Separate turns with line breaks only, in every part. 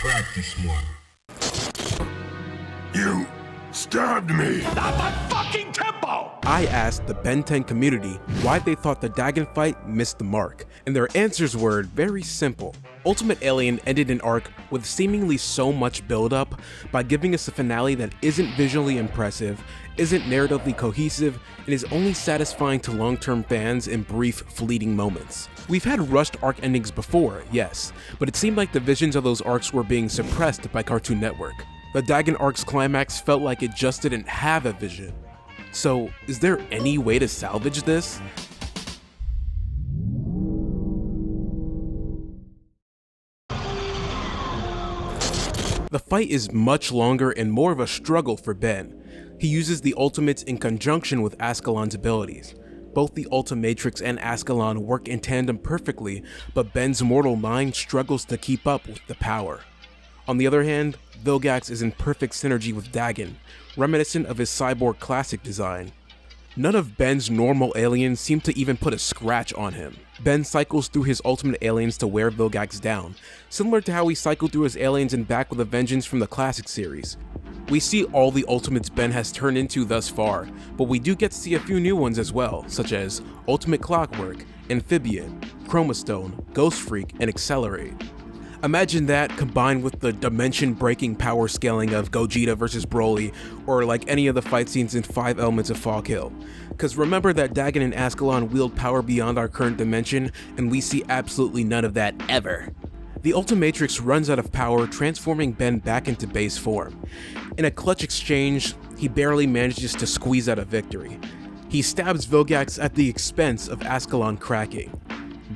practice more.
You stabbed me!
Not that fucking tempo!
I asked the Ben 10 community why they thought the Dagon fight missed the mark, and their answers were very simple. Ultimate Alien ended an arc with seemingly so much build-up by giving us a finale that isn't visually impressive, isn't narratively cohesive, and is only satisfying to long-term fans in brief, fleeting moments. We've had rushed arc endings before, yes, but it seemed like the visions of those arcs were being suppressed by Cartoon Network. The Dagon arc's climax felt like it just didn't have a vision. So, is there any way to salvage this? The fight is much longer and more of a struggle for Ben. He uses the ultimates in conjunction with Ascalon's abilities. Both the Ultimatrix and Ascalon work in tandem perfectly, but Ben's mortal mind struggles to keep up with the power. On the other hand, Vilgax is in perfect synergy with Dagon, reminiscent of his cyborg classic design. None of Ben's normal aliens seem to even put a scratch on him. Ben cycles through his ultimate aliens to wear Vilgax down, similar to how he cycled through his aliens in Back with a Vengeance from the classic series. We see all the ultimates Ben has turned into thus far, but we do get to see a few new ones as well, such as Ultimate Clockwork, Amphibian, Chromastone, Ghost Freak, and Accelerate. Imagine that combined with the dimension-breaking power scaling of Gogeta vs Broly, or like any of the fight scenes in 5 Elements of Fog Hill. Cause remember that Dagon and Ascalon wield power beyond our current dimension, and we see absolutely none of that ever. The Ultimatrix runs out of power, transforming Ben back into base form. In a clutch exchange, he barely manages to squeeze out a victory. He stabs Vilgax at the expense of Ascalon cracking.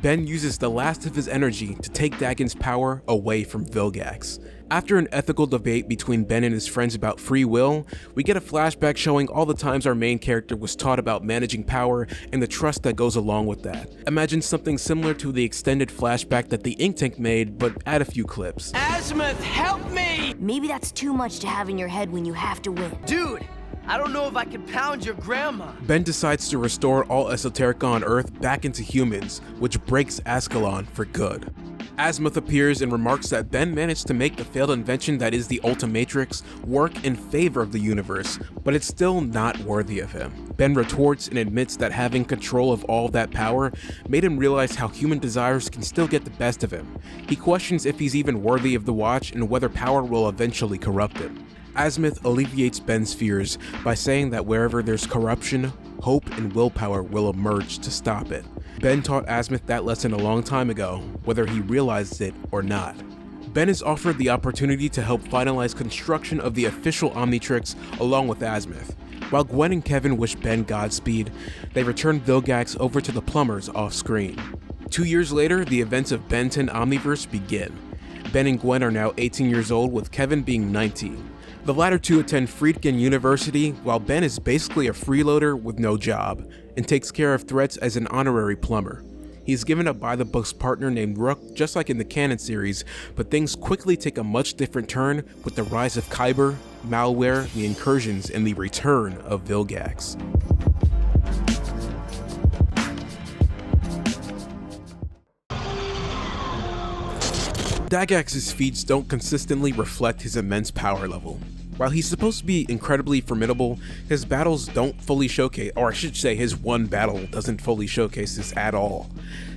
Ben uses the last of his energy to take Dagon's power away from Vilgax. After an ethical debate between Ben and his friends about free will, we get a flashback showing all the times our main character was taught about managing power and the trust that goes along with that. Imagine something similar to the extended flashback that the Ink Tank made, but add a few clips.
Azimuth, help me!
Maybe that's too much to have in your head when you have to win.
Dude, I don't know if I can pound your grandma.
Ben decides to restore all Esoterica on Earth back into humans, which breaks Ascalon for good. Azimuth appears and remarks that Ben managed to make the failed invention that is the Ultimatrix work in favor of the universe, but it's still not worthy of him. Ben retorts and admits that having control of all that power made him realize how human desires can still get the best of him. He questions if he's even worthy of the watch and whether power will eventually corrupt him. Azimuth alleviates Ben's fears by saying that wherever there's corruption, hope and willpower will emerge to stop it. Ben taught Azimuth that lesson a long time ago, whether he realized it or not. Ben is offered the opportunity to help finalize construction of the official Omnitrix along with Azimuth. While Gwen and Kevin wish Ben Godspeed, they return Vilgax over to the plumbers off-screen. 2 years later, the events of Ben 10 Omniverse begin. Ben and Gwen are now 18 years old, with Kevin being 19. The latter two attend Friedkin University, while Ben is basically a freeloader with no job, and takes care of threats as an honorary plumber. He's given a by-the-books partner named Rook, just like in the canon series, but things quickly take a much different turn with the rise of Kyber, malware, the incursions, and the return of Vilgax. Dagax's feats don't consistently reflect his immense power level. While he's supposed to be incredibly formidable, his battles don't fully showcase, or I should say his one battle doesn't fully showcase this at all.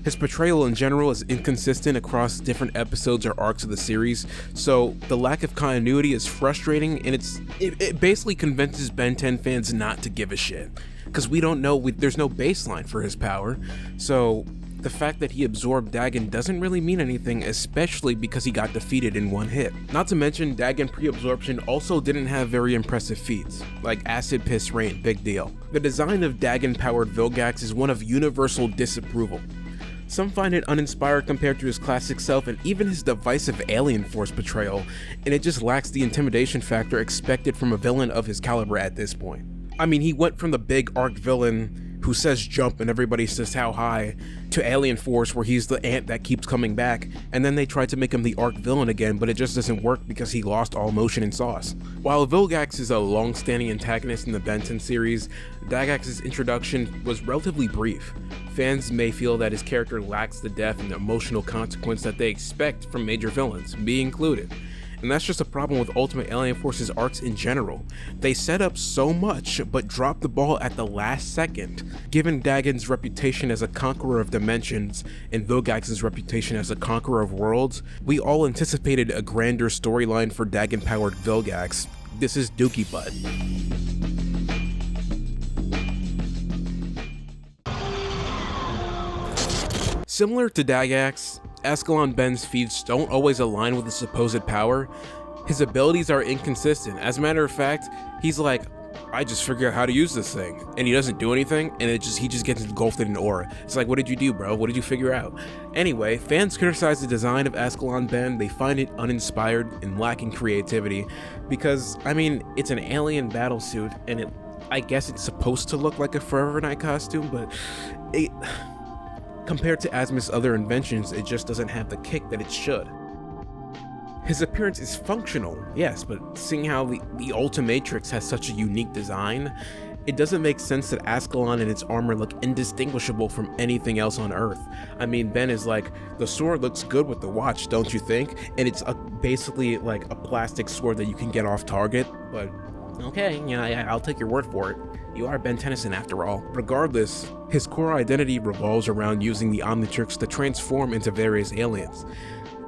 His portrayal in general is inconsistent across different episodes or arcs of the series, so the lack of continuity is frustrating, and it basically convinces Ben 10 fans not to give a shit. Because we don't know, there's no baseline for his power, so the fact that he absorbed Dagon doesn't really mean anything, especially because he got defeated in one hit. Not to mention, Dagon pre-absorption also didn't have very impressive feats, like Acid Piss Rain, big deal. The design of Dagon-powered Vilgax is one of universal disapproval. Some find it uninspired compared to his classic self and even his divisive Alien Force portrayal, and it just lacks the intimidation factor expected from a villain of his caliber at this point. I mean, he went from the big arc villain who says jump and everybody says how high, to Alien Force where he's the ant that keeps coming back, and then they tried to make him the arc villain again, but it just doesn't work because he lost all motion and sauce. While Vilgax is a long-standing antagonist in the Ben 10 series, Dagax's introduction was relatively brief. Fans may feel that his character lacks the depth and emotional consequence that they expect from major villains, me included. And that's just a problem with Ultimate Alien Force's arcs in general. They set up so much, but drop the ball at the last second. Given Dagon's reputation as a conqueror of dimensions, and Vilgax's reputation as a conqueror of worlds, we all anticipated a grander storyline for Dagon-powered Vilgax. This is dookie butt. Similar to Dagax, Ascalon Ben's feats don't always align with his supposed power. His abilities are inconsistent. As a matter of fact, he's like, I just figured out how to use this thing, and he doesn't do anything, and he just gets engulfed in an aura. It's like, what did you do, bro? What did you figure out? Anyway, fans criticize the design of Ascalon Ben. They find it uninspired and lacking creativity, because, I mean, it's an alien battlesuit, and I guess it's supposed to look like a Forever Night costume, but compared to Asmus's other inventions, it just doesn't have the kick that it should. His appearance is functional, yes, but seeing how the Ultimatrix has such a unique design, it doesn't make sense that Ascalon and its armor look indistinguishable from anything else on Earth. I mean, Ben is like, the sword looks good with the watch, don't you think? And it's basically like a plastic sword that you can get off target, but okay, yeah, I'll take your word for it. You are Ben Tennyson after all. Regardless, his core identity revolves around using the Omnitrix to transform into various aliens.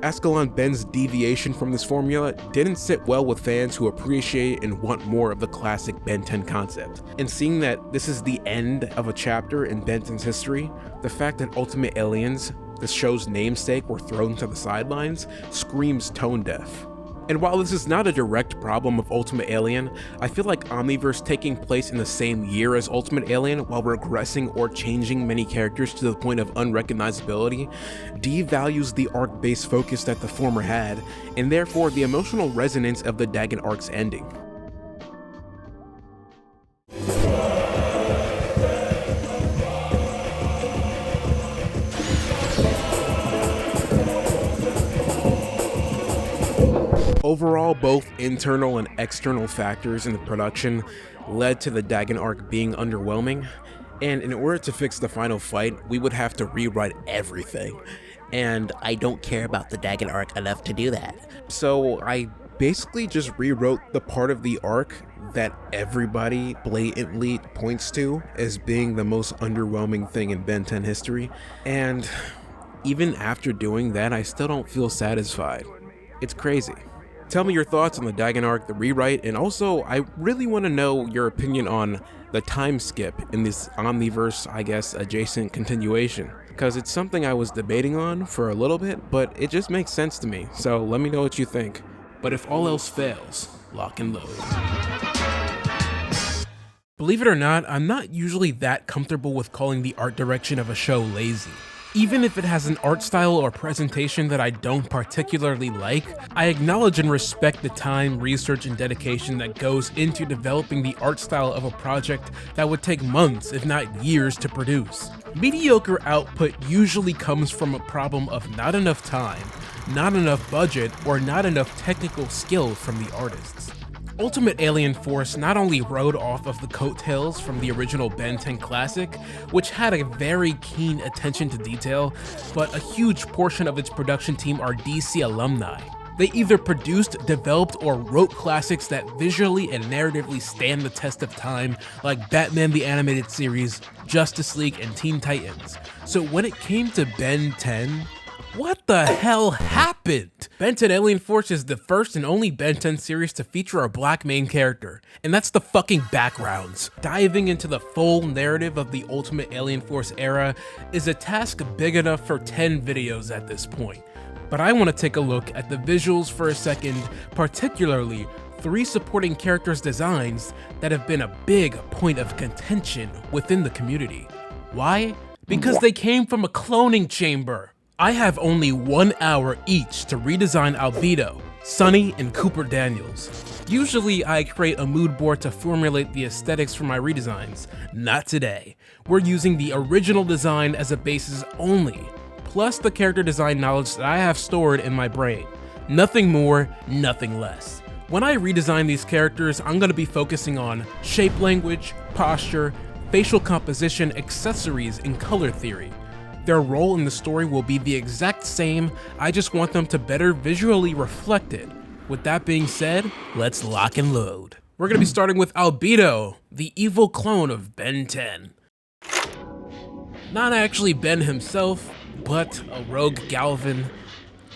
Ascalon Ben's deviation from this formula didn't sit well with fans who appreciate and want more of the classic Ben 10 concept. And seeing that this is the end of a chapter in Ben 10's history, the fact that Ultimate Aliens, the show's namesake, were thrown to the sidelines screams tone deaf. And while this is not a direct problem of Ultimate Alien, I feel like Omniverse taking place in the same year as Ultimate Alien while regressing or changing many characters to the point of unrecognizability devalues the arc-based focus that the former had, and therefore the emotional resonance of the Dagon arc's ending. Overall, both internal and external factors in the production led to the Dagon arc being underwhelming, and in order to fix the final fight, we would have to rewrite everything, and I don't care about the Dagon arc enough to do that. So I basically just rewrote the part of the arc that everybody blatantly points to as being the most underwhelming thing in Ben 10 history, and even after doing that, I still don't feel satisfied. It's crazy. Tell me your thoughts on the Dagon arc, the rewrite, and also I really want to know your opinion on the time skip in this Omniverse, I guess, adjacent continuation, because it's something I was debating on for a little bit, but it just makes sense to me, so let me know what you think. But if all else fails, lock and load. Believe it or not, I'm not usually that comfortable with calling the art direction of a show lazy. Even if it has an art style or presentation that I don't particularly like, I acknowledge and respect the time, research, and dedication that goes into developing the art style of a project that would take months, if not years, to produce. Mediocre output usually comes from a problem of not enough time, not enough budget, or not enough technical skill from the artists. Ultimate Alien Force not only rode off of the coattails from the original Ben 10 classic, which had a very keen attention to detail, but a huge portion of its production team are DC alumni. They either produced, developed, or wrote classics that visually and narratively stand the test of time, like Batman the Animated Series, Justice League, and Teen Titans. So when it came to Ben 10, what the hell happened? Ben 10 Alien Force is the first and only Ben 10 series to feature a black main character, and that's the fucking backgrounds. Diving into the full narrative of the Ultimate Alien Force era is a task big enough for 10 videos at this point. But I want to take a look at the visuals for a second, particularly 3 supporting characters' designs that have been a big point of contention within the community. Why? Because they came from a cloning chamber. I have only 1 hour each to redesign Albedo, Sunny, and Cooper Daniels. Usually I create a mood board to formulate the aesthetics for my redesigns. Not today. We're using the original design as a basis only, plus the character design knowledge that I have stored in my brain. Nothing more, nothing less. When I redesign these characters, I'm going to be focusing on shape language, posture, facial composition, accessories, and color theory. Their role in the story will be the exact same, I just want them to better visually reflect it. With that being said, let's lock and load. We're gonna be starting with Albedo, the evil clone of Ben 10. Not actually Ben himself, but a rogue Galvin,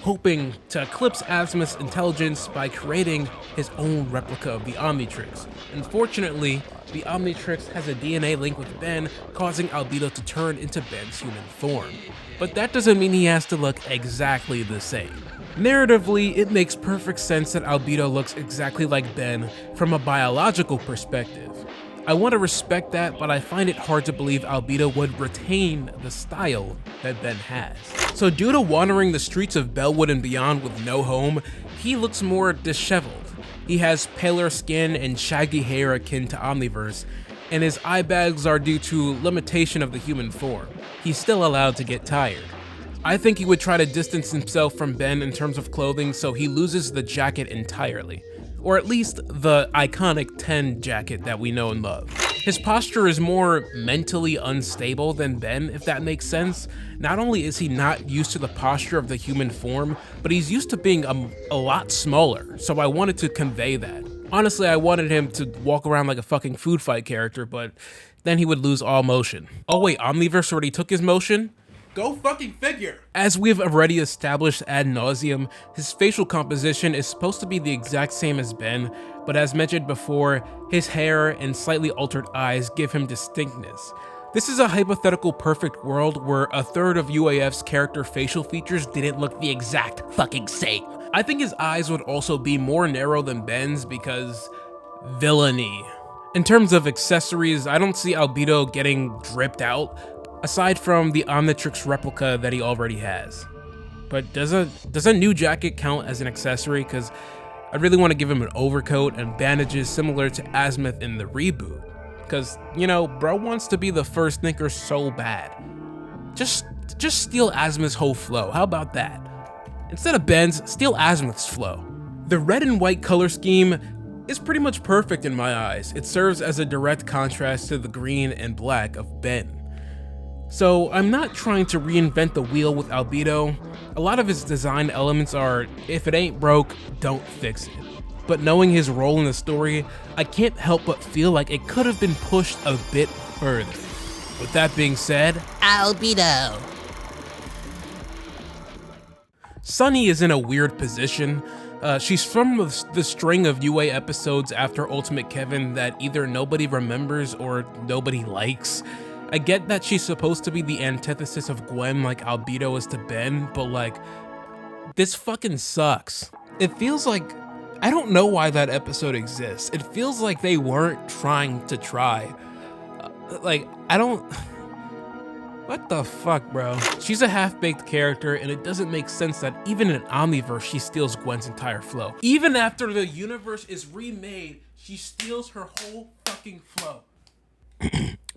hoping to eclipse Azimuth's intelligence by creating his own replica of the Omnitrix. Unfortunately, the Omnitrix has a DNA link with Ben, causing Albedo to turn into Ben's human form. But that doesn't mean he has to look exactly the same. Narratively, it makes perfect sense that Albedo looks exactly like Ben from a biological perspective. I want to respect that, but I find it hard to believe Albedo would retain the style that Ben has. So due to wandering the streets of Bellwood and beyond with no home, he looks more disheveled. He has paler skin and shaggy hair akin to Omniverse, and his eye bags are due to limitation of the human form. He's still allowed to get tired. I think he would try to distance himself from Ben in terms of clothing, so he loses the jacket entirely. Or at least the iconic 10 jacket that we know and love. His posture is more mentally unstable than Ben, if that makes sense. Not only is he not used to the posture of the human form, but he's used to being a lot smaller, so I wanted to convey that. Honestly, I wanted him to walk around like a fucking food fight character, but then he would lose all motion. Oh wait, Omniverse already took his motion? Go fucking figure! As we've already established ad nauseum, his facial composition is supposed to be the exact same as Ben, but as mentioned before, his hair and slightly altered eyes give him distinctness. This is a hypothetical perfect world where a third of UAF's character facial features didn't look the exact fucking same. I think his eyes would also be more narrow than Ben's because villainy. In terms of accessories, I don't see Albedo getting dripped out, aside from the Omnitrix replica that he already has. But does a new jacket count as an accessory? Because I really want to give him an overcoat and bandages similar to Azimuth in the reboot. Because, you know, bro wants to be the first thinker so bad. Just steal Azimuth's whole flow, how about that? Instead of Ben's, steal Azimuth's flow. The red and white color scheme is pretty much perfect in my eyes. It serves as a direct contrast to the green and black of Ben. So I'm not trying to reinvent the wheel with Albedo. A lot of his design elements are, if it ain't broke, don't fix it. But knowing his role in the story, I can't help but feel like it could have been pushed a bit further. With that being said,
Albedo.
Sunny is in a weird position. She's from the string of UA episodes after Ultimate Kevin that either nobody remembers or nobody likes. I get that she's supposed to be the antithesis of Gwen like Albedo is to Ben, but like, this fucking sucks. It feels like, I don't know why that episode exists. It feels like they weren't trying to try. What the fuck, bro? She's a half-baked character, and it doesn't make sense that even in Omniverse, she steals Gwen's entire flow. Even after the universe is remade, she steals her whole fucking flow.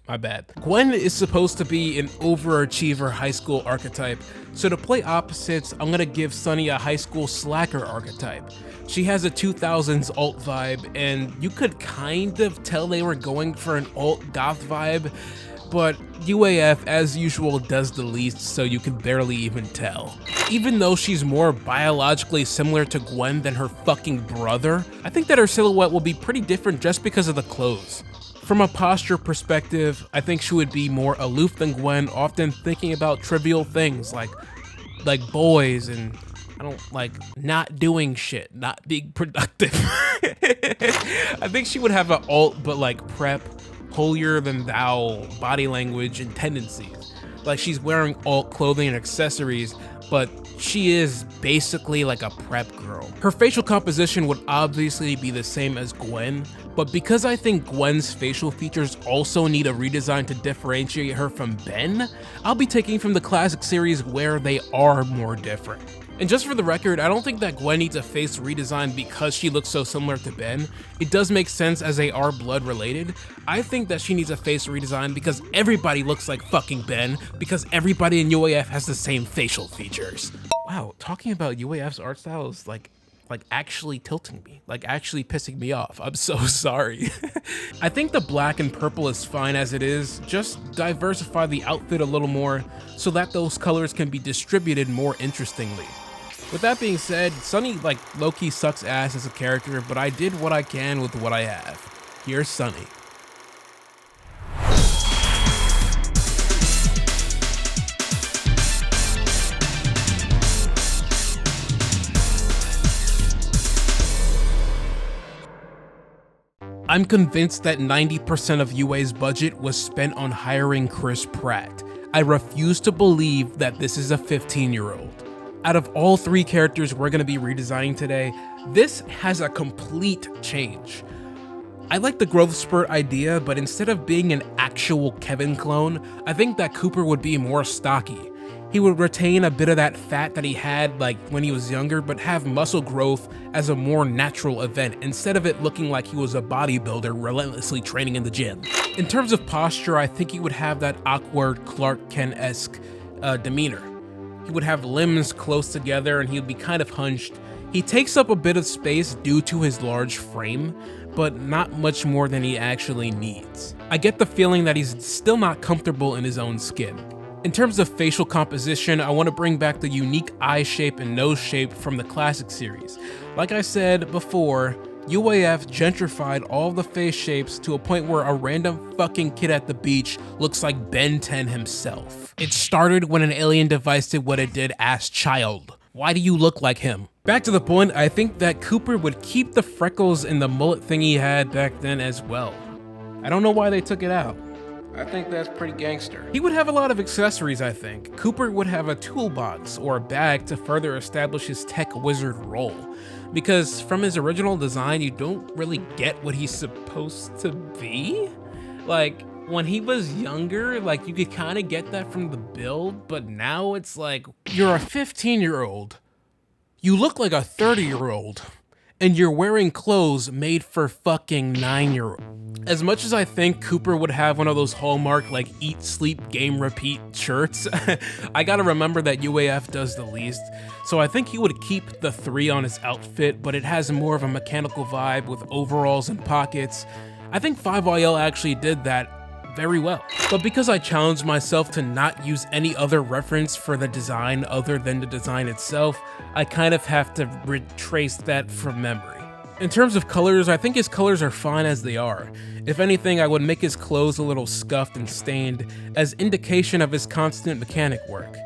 My bad. Gwen is supposed to be an overachiever high school archetype, so to play opposites, I'm gonna give Sunny a high school slacker archetype. She has a 2000s alt vibe, and you could kind of tell they were going for an alt goth vibe, but UAF, as usual, does the least, so you can barely even tell. Even though she's more biologically similar to Gwen than her fucking brother, I think that her silhouette will be pretty different just because of the clothes. From a posture perspective, I think she would be more aloof than Gwen, often thinking about trivial things like boys and not doing shit, not being productive. I think she would have an alt but like prep, holier than thou body language and tendencies. Like she's wearing alt clothing and accessories, but she is basically like a prep girl. Her facial composition would obviously be the same as Gwen, but because I think Gwen's facial features also need a redesign to differentiate her from Ben, I'll be taking from the classic series where they are more different. And just for the record, I don't think that Gwen needs a face redesign because she looks so similar to Ben. It does make sense as they are blood related. I think that she needs a face redesign because everybody looks like fucking Ben, because everybody in UAF has the same facial features. Wow, talking about UAF's art style is like actually tilting me, like actually pissing me off. I'm so sorry. I think the black and purple is fine as it is, just diversify the outfit a little more so that those colors can be distributed more interestingly. With that being said, Sunny like low-key sucks ass as a character, but I did what I can with what I have. Here's Sunny. I'm convinced that 90% of UA's budget was spent on hiring Chris Pratt. I refuse to believe that this is a 15-year-old. Out of all 3 characters we're going to be redesigning today, this has a complete change. I like the growth spurt idea, but instead of being an actual Kevin clone, I think that Cooper would be more stocky. He would retain a bit of that fat that he had like when he was younger, but have muscle growth as a more natural event, instead of it looking like he was a bodybuilder relentlessly training in the gym. In terms of posture, I think he would have that awkward Clark Kent-esque demeanor. He would have limbs close together and he would be kind of hunched. He takes up a bit of space due to his large frame, but not much more than he actually needs. I get the feeling that he's still not comfortable in his own skin. In terms of facial composition, I want to bring back the unique eye shape and nose shape from the classic series. Like I said before, UAF gentrified all the face shapes to a point where a random fucking kid at the beach looks like Ben 10 himself. It started when an alien device did what it did as child. Why do you look like him? Back to the point, I think that Cooper would keep the freckles and the mullet thing he had back then as well. I don't know why they took it out. I think that's pretty gangster. He would have a lot of accessories, I think. Cooper would have a toolbox or a bag to further establish his tech wizard role. Because from his original design, you don't really get what he's supposed to be. Like, when he was younger, like, you could kind of get that from the build, but now it's like, you're a 15-year-old. You look like a 30-year-old. And you're wearing clothes made for fucking 9-year-olds. As much as I think Cooper would have one of those Hallmark like eat, sleep, game, repeat shirts, I gotta remember that UAF does the least. So I think he would keep the 3 on his outfit, but it has more of a mechanical vibe with overalls and pockets. I think 5YL actually did that very well. But because I challenged myself to not use any other reference for the design other than the design itself, I kind of have to retrace that from memory. In terms of colors, I think his colors are fine as they are. If anything, I would make his clothes a little scuffed and stained as indication of his constant mechanic work.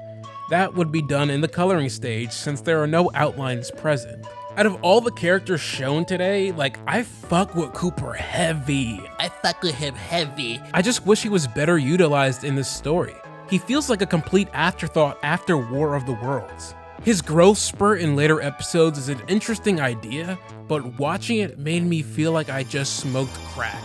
That would be done in the coloring stage since there are no outlines present. Out of all the characters shown today, like, I fuck with Cooper heavy. I fuck with him heavy. I just wish he was better utilized in this story. He feels like a complete afterthought after War of the Worlds. His growth spurt in later episodes is an interesting idea, but watching it made me feel like I just smoked crack.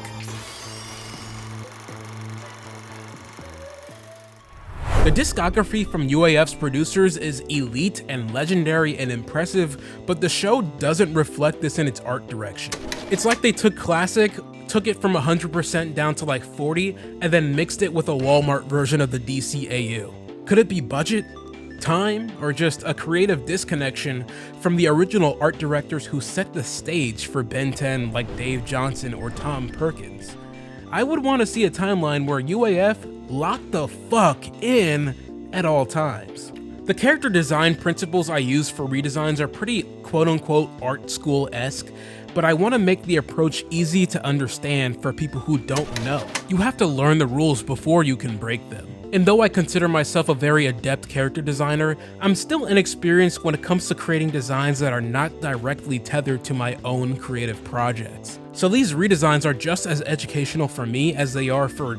The discography from UAF's producers is elite and legendary and impressive, but the show doesn't reflect this in its art direction. It's like they took classic, took it from 100% down to like 40, and then mixed it with a Walmart version of the DCAU. Could it be budget, time, or just a creative disconnection from the original art directors who set the stage for Ben 10 like Dave Johnson or Tom Perkins? I would want to see a timeline where UAF locked the fuck in at all times. The character design principles I use for redesigns are pretty quote-unquote art school-esque, but I want to make the approach easy to understand for people who don't know. You have to learn the rules before you can break them. And though I consider myself a very adept character designer, I'm still inexperienced when it comes to creating designs that are not directly tethered to my own creative projects. So these redesigns are just as educational for me as they are for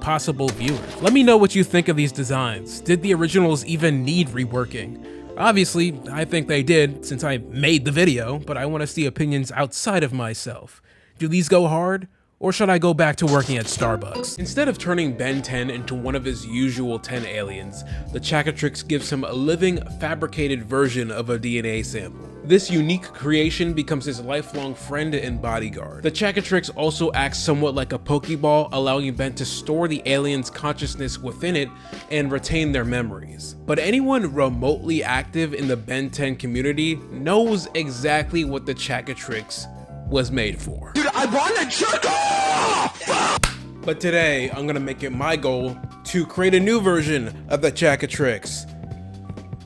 possible viewers. Let me know what you think of these designs. Did the originals even need reworking? Obviously, I think they did since I made the video, but I want to see opinions outside of myself. Do these go hard? Or should I go back to working at Starbucks? Instead of turning Ben 10 into one of his usual 10 aliens, the Chaquetrix gives him a living, fabricated version of a DNA sample. This unique creation becomes his lifelong friend and bodyguard. The Chaquetrix also acts somewhat like a Pokeball, allowing Ben to store the alien's consciousness within it and retain their memories. But anyone remotely active in the Ben 10 community knows exactly what the Chaquetrix was made for.
Dude, I want to jerk off!
But today, I'm gonna make it my goal to create a new version of the Chaquetrix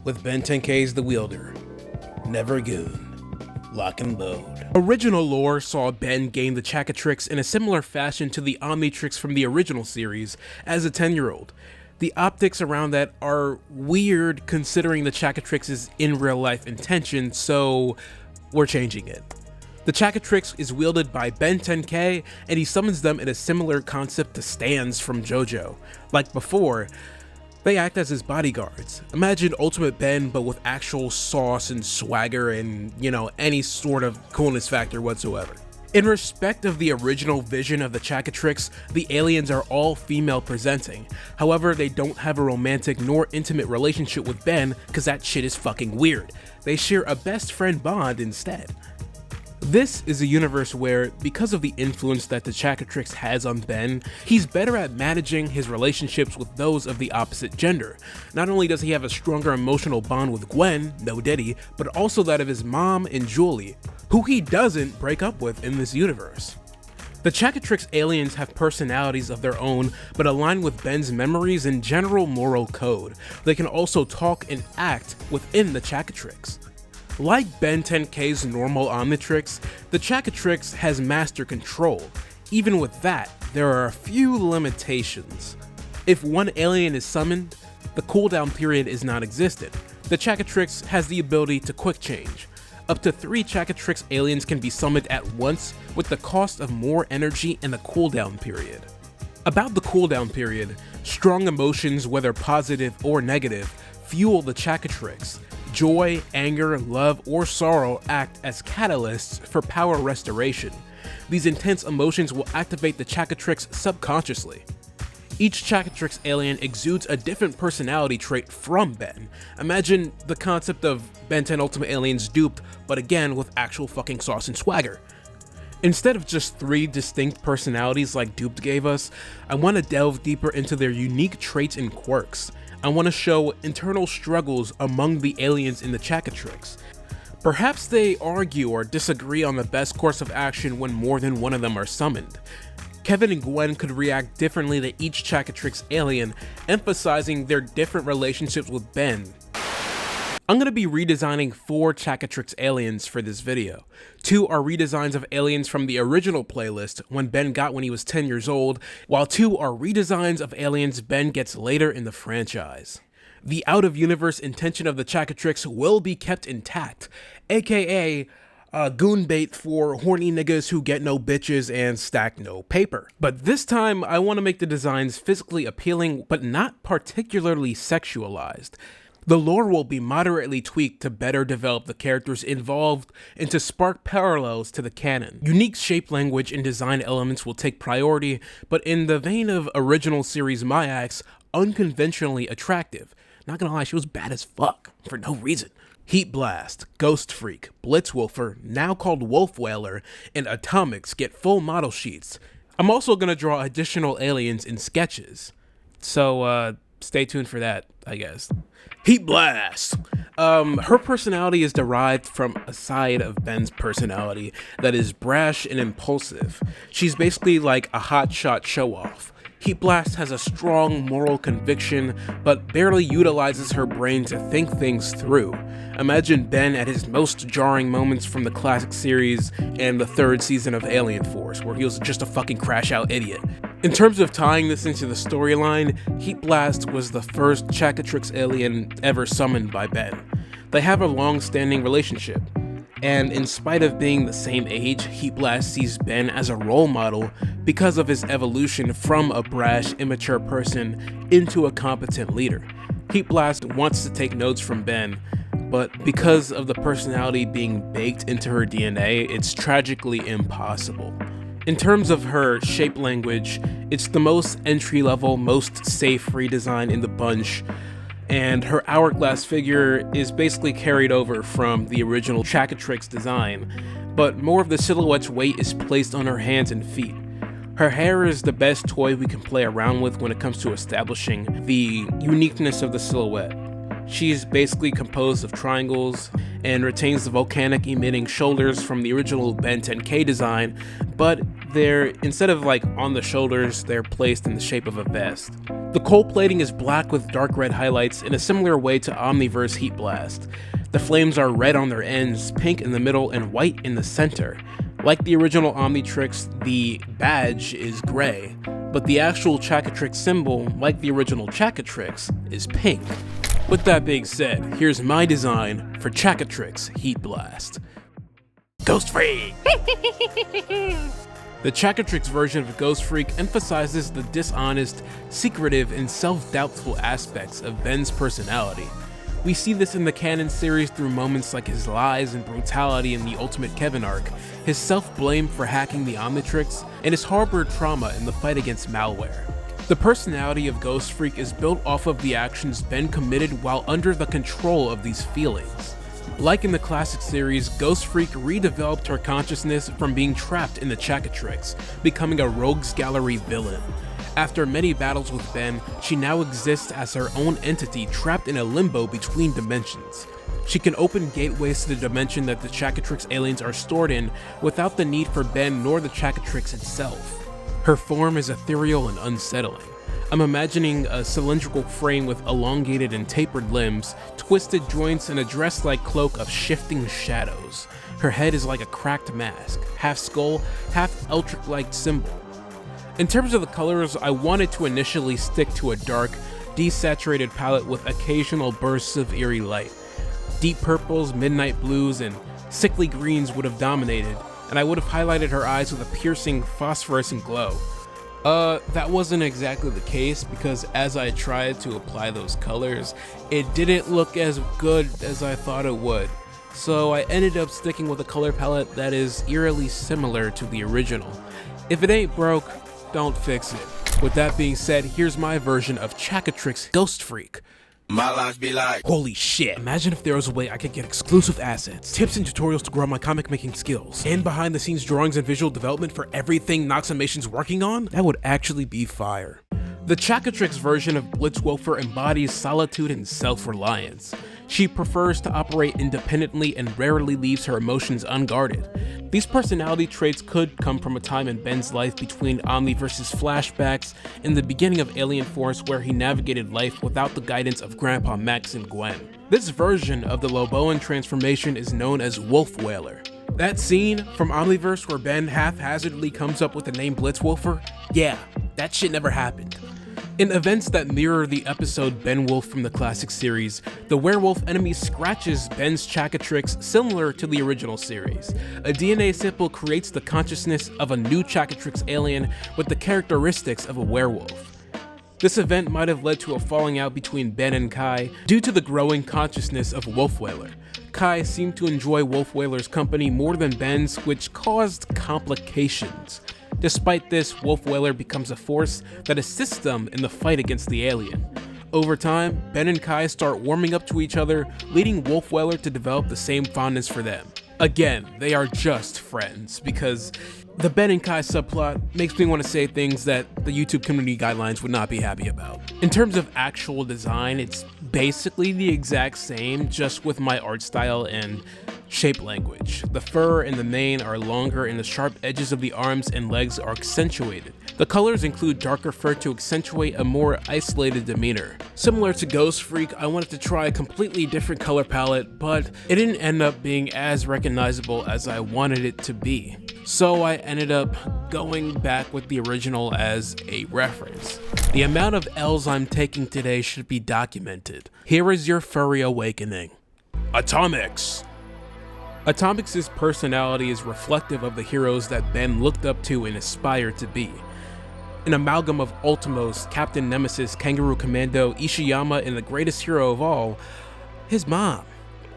with Ben 10K's The Wielder. never goon. Lock and load. Original lore saw Ben gain the Chaquetrix in a similar fashion to the Omnitrix from the original series as a 10-year-old. The optics around that are weird considering the Chaquetrix's in real life intention, so we're changing it. The Chaquetrix is wielded by Ben 10K, and he summons them in a similar concept to stands from JoJo. Like before, they act as his bodyguards. Imagine Ultimate Ben, but with actual sauce and swagger and, any sort of coolness factor whatsoever. In respect of the original vision of the Chaquetrix, the aliens are all female presenting. However, they don't have a romantic nor intimate relationship with Ben, cause that shit is fucking weird. They share a best friend bond instead. This is a universe where, because of the influence that the Chaquetrix has on Ben, he's better at managing his relationships with those of the opposite gender. Not only does he have a stronger emotional bond with Gwen, no Diddy, but also that of his mom and Julie, who he doesn't break up with in this universe. The Chaquetrix aliens have personalities of their own, but align with Ben's memories and general moral code. They can also talk and act within the Chaquetrix. Like Ben 10K's normal Omnitrix, the Chaquetrix has master control. Even with that, there are a few limitations. If one alien is summoned, the cooldown period is non-existent. The Chaquetrix has the ability to quick change. Up to 3 Chaquetrix aliens can be summoned at once with the cost of more energy and the cooldown period. About the cooldown period, strong emotions, whether positive or negative, fuel the Chaquetrix. Joy, anger, love, or sorrow act as catalysts for power restoration. These intense emotions will activate the Chaquetrix subconsciously. Each Chaquetrix alien exudes a different personality trait from Ben. Imagine the concept of Ben 10 Ultimate Aliens duped, but again with actual fucking sauce and swagger. Instead of just 3 distinct personalities like Duped gave us, I want to delve deeper into their unique traits and quirks. I want to show internal struggles among the aliens in the Chaquetrix. Perhaps they argue or disagree on the best course of action when more than one of them are summoned. Kevin and Gwen could react differently to each Chaquetrix alien, emphasizing their different relationships with Ben. I'm going to be redesigning 4 Chaquetrix aliens for this video. 2 are redesigns of aliens from the original playlist when Ben got when he was 10 years old, while 2 are redesigns of aliens Ben gets later in the franchise. The out-of-universe intention of the Chaquetrix will be kept intact, aka goon bait for horny niggas who get no bitches and stack no paper. But this time, I want to make the designs physically appealing but not particularly sexualized. The lore will be moderately tweaked to better develop the characters involved and to spark parallels to the canon. Unique shape language and design elements will take priority, but in the vein of original series Myax, unconventionally attractive. Not gonna lie, she was bad as fuck, for no reason. Heat Blast, Ghost Freak, Blitzwolfer, now called Wolf Whaler, and Atomics get full model sheets. I'm also gonna draw additional aliens in sketches. So, stay tuned for that, I guess. Heat Blast! Her personality is derived from a side of Ben's personality that is brash and impulsive. She's basically like a hotshot show-off. Heat Blast has a strong moral conviction, but barely utilizes her brain to think things through. Imagine Ben at his most jarring moments from the classic series and the 3rd season of Alien Force, where he was just a fucking crash-out idiot. In terms of tying this into the storyline, Heat Blast was the first Chaquetrix alien ever summoned by Ben. They have a long-standing relationship, and in spite of being the same age, Heat Blast sees Ben as a role model because of his evolution from a brash, immature person into a competent leader. Heat Blast wants to take notes from Ben, but because of the personality being baked into her DNA, it's tragically impossible. In terms of her shape language, it's the most entry-level, most safe redesign in the bunch, and her hourglass figure is basically carried over from the original Chaquetrix design, but more of the silhouette's weight is placed on her hands and feet. Her hair is the best toy we can play around with when it comes to establishing the uniqueness of the silhouette. She's basically composed of triangles and retains the volcanic emitting shoulders from the original Ben 10K design, but they're, instead of like on the shoulders, they're placed in the shape of a vest. The cold plating is black with dark red highlights in a similar way to Omniverse Heat Blast. The flames are red on their ends, pink in the middle, and white in the center. Like the original Omnitrix, the badge is gray, but the actual Chaquetrix symbol, like the original Chaquetrix, is pink. With that being said, here's my design for Chaquetrix Heat Blast. Ghost Freak! The Chaquetrix version of Ghost Freak emphasizes the dishonest, secretive, and self-doubtful aspects of Ben's personality. We see this in the canon series through moments like his lies and brutality in the Ultimate Kevin arc, his self-blame for hacking the Omnitrix, and his harbored trauma in the fight against malware. The personality of Ghost Freak is built off of the actions Ben committed while under the control of these feelings. Like in the classic series, Ghost Freak redeveloped her consciousness from being trapped in the Chaquetrix, becoming a rogues gallery villain. After many battles with Ben, she now exists as her own entity trapped in a limbo between dimensions. She can open gateways to the dimension that the Chaquetrix aliens are stored in without the need for Ben nor the Chaquetrix itself. Her form is ethereal and unsettling. I'm imagining a cylindrical frame with elongated and tapered limbs, twisted joints, and a dress-like cloak of shifting shadows. Her head is like a cracked mask, half skull, half Eldritch-like symbol. In terms of the colors, I wanted to initially stick to a dark, desaturated palette with occasional bursts of eerie light. Deep purples, midnight blues, and sickly greens would have dominated, and I would have highlighted her eyes with a piercing, phosphorescent glow. That wasn't exactly the case, because as I tried to apply those colors, it didn't look as good as I thought it would. So I ended up sticking with a color palette that is eerily similar to the original. If it ain't broke, don't fix it. With that being said, here's my version of Chaquetrix Ghost Freak.
My life be like,
Holy shit, imagine if there was a way I could get exclusive assets, tips and tutorials to grow my comic making skills, and behind the scenes drawings and visual development for everything Noximation's working on? That would actually be fire. The Chaquetrix version of Blitzwolfer embodies solitude and self-reliance. She prefers to operate independently and rarely leaves her emotions unguarded. These personality traits could come from a time in Ben's life between Omniverse's flashbacks and the beginning of Alien Force, where he navigated life without the guidance of Grandpa Max and Gwen. This version of the Loboan transformation is known as Wolf Whaler. That scene from Omniverse where Ben haphazardly comes up with the name Blitzwolfer, yeah, that shit never happened. In events that mirror the episode Ben Wolf from the classic series, the werewolf enemy scratches Ben's Chaquetrix similar to the original series. A DNA sample creates the consciousness of a new Chaquetrix alien with the characteristics of a werewolf. This event might have led to a falling out between Ben and Kai due to the growing consciousness of Wolf Whaler. Kai seemed to enjoy Wolf Whaler's company more than Ben's, which caused complications. Despite this, Wolf Whaler becomes a force that assists them in the fight against the alien. Over time, Ben and Kai start warming up to each other, leading Wolf Whaler to develop the same fondness for them. Again, they are just friends, because the Ben and Kai subplot makes me want to say things that the YouTube community guidelines would not be happy about. In terms of actual design, it's basically the exact same, just with my art style and shape language. The fur and the mane are longer and the sharp edges of the arms and legs are accentuated. The colors include darker fur to accentuate a more isolated demeanor. Similar to Ghost Freak, I wanted to try a completely different color palette, but it didn't end up being as recognizable as I wanted it to be. So I ended up going back with the original as a reference. The amount of L's I'm taking today should be documented. Here is your furry awakening. Atomics. Atomix's personality is reflective of the heroes that Ben looked up to and aspired to be. An amalgam of Ultimos, Captain Nemesis, Kangaroo Commando, Ishiyama, and the greatest hero of all, his mom.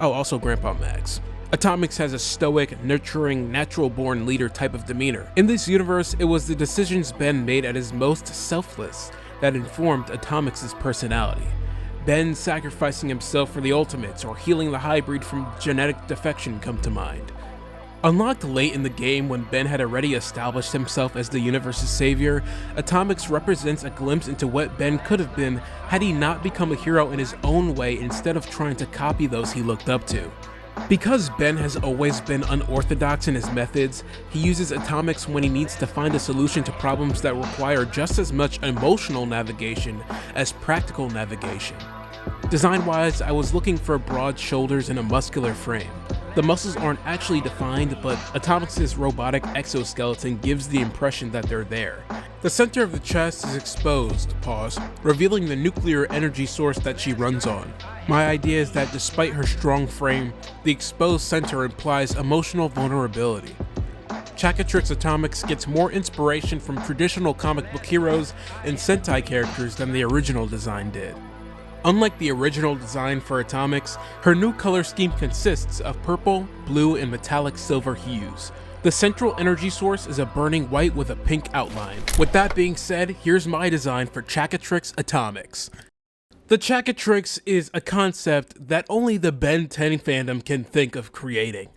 Oh, also Grandpa Max. Atomix has a stoic, nurturing, natural-born leader type of demeanor. In this universe, it was the decisions Ben made at his most selfless that informed Atomix's personality. Ben sacrificing himself for the Ultimates or healing the hybrid from genetic defection come to mind. Unlocked late in the game when Ben had already established himself as the universe's savior, Atomix represents a glimpse into what Ben could have been had he not become a hero in his own way instead of trying to copy those he looked up to. Because Ben has always been unorthodox in his methods, he uses Atomix when he needs to find a solution to problems that require just as much emotional navigation as practical navigation. Design-wise, I was looking for broad shoulders and a muscular frame. The muscles aren't actually defined, but Artnoxi's robotic exoskeleton gives the impression that they're there. The center of the chest is exposed, revealing the nuclear energy source that she runs on. My idea is that despite her strong frame, the exposed center implies emotional vulnerability. Chaquetrix Atomics gets more inspiration from traditional comic book heroes and Sentai characters than the original design did. Unlike the original design for Atomics, her new color scheme consists of purple, blue, and metallic silver hues. The central energy source is a burning white with a pink outline. With that being said, here's my design for Chaquetrix Atomics. The Chaquetrix is a concept that only the Ben 10 fandom can think of creating.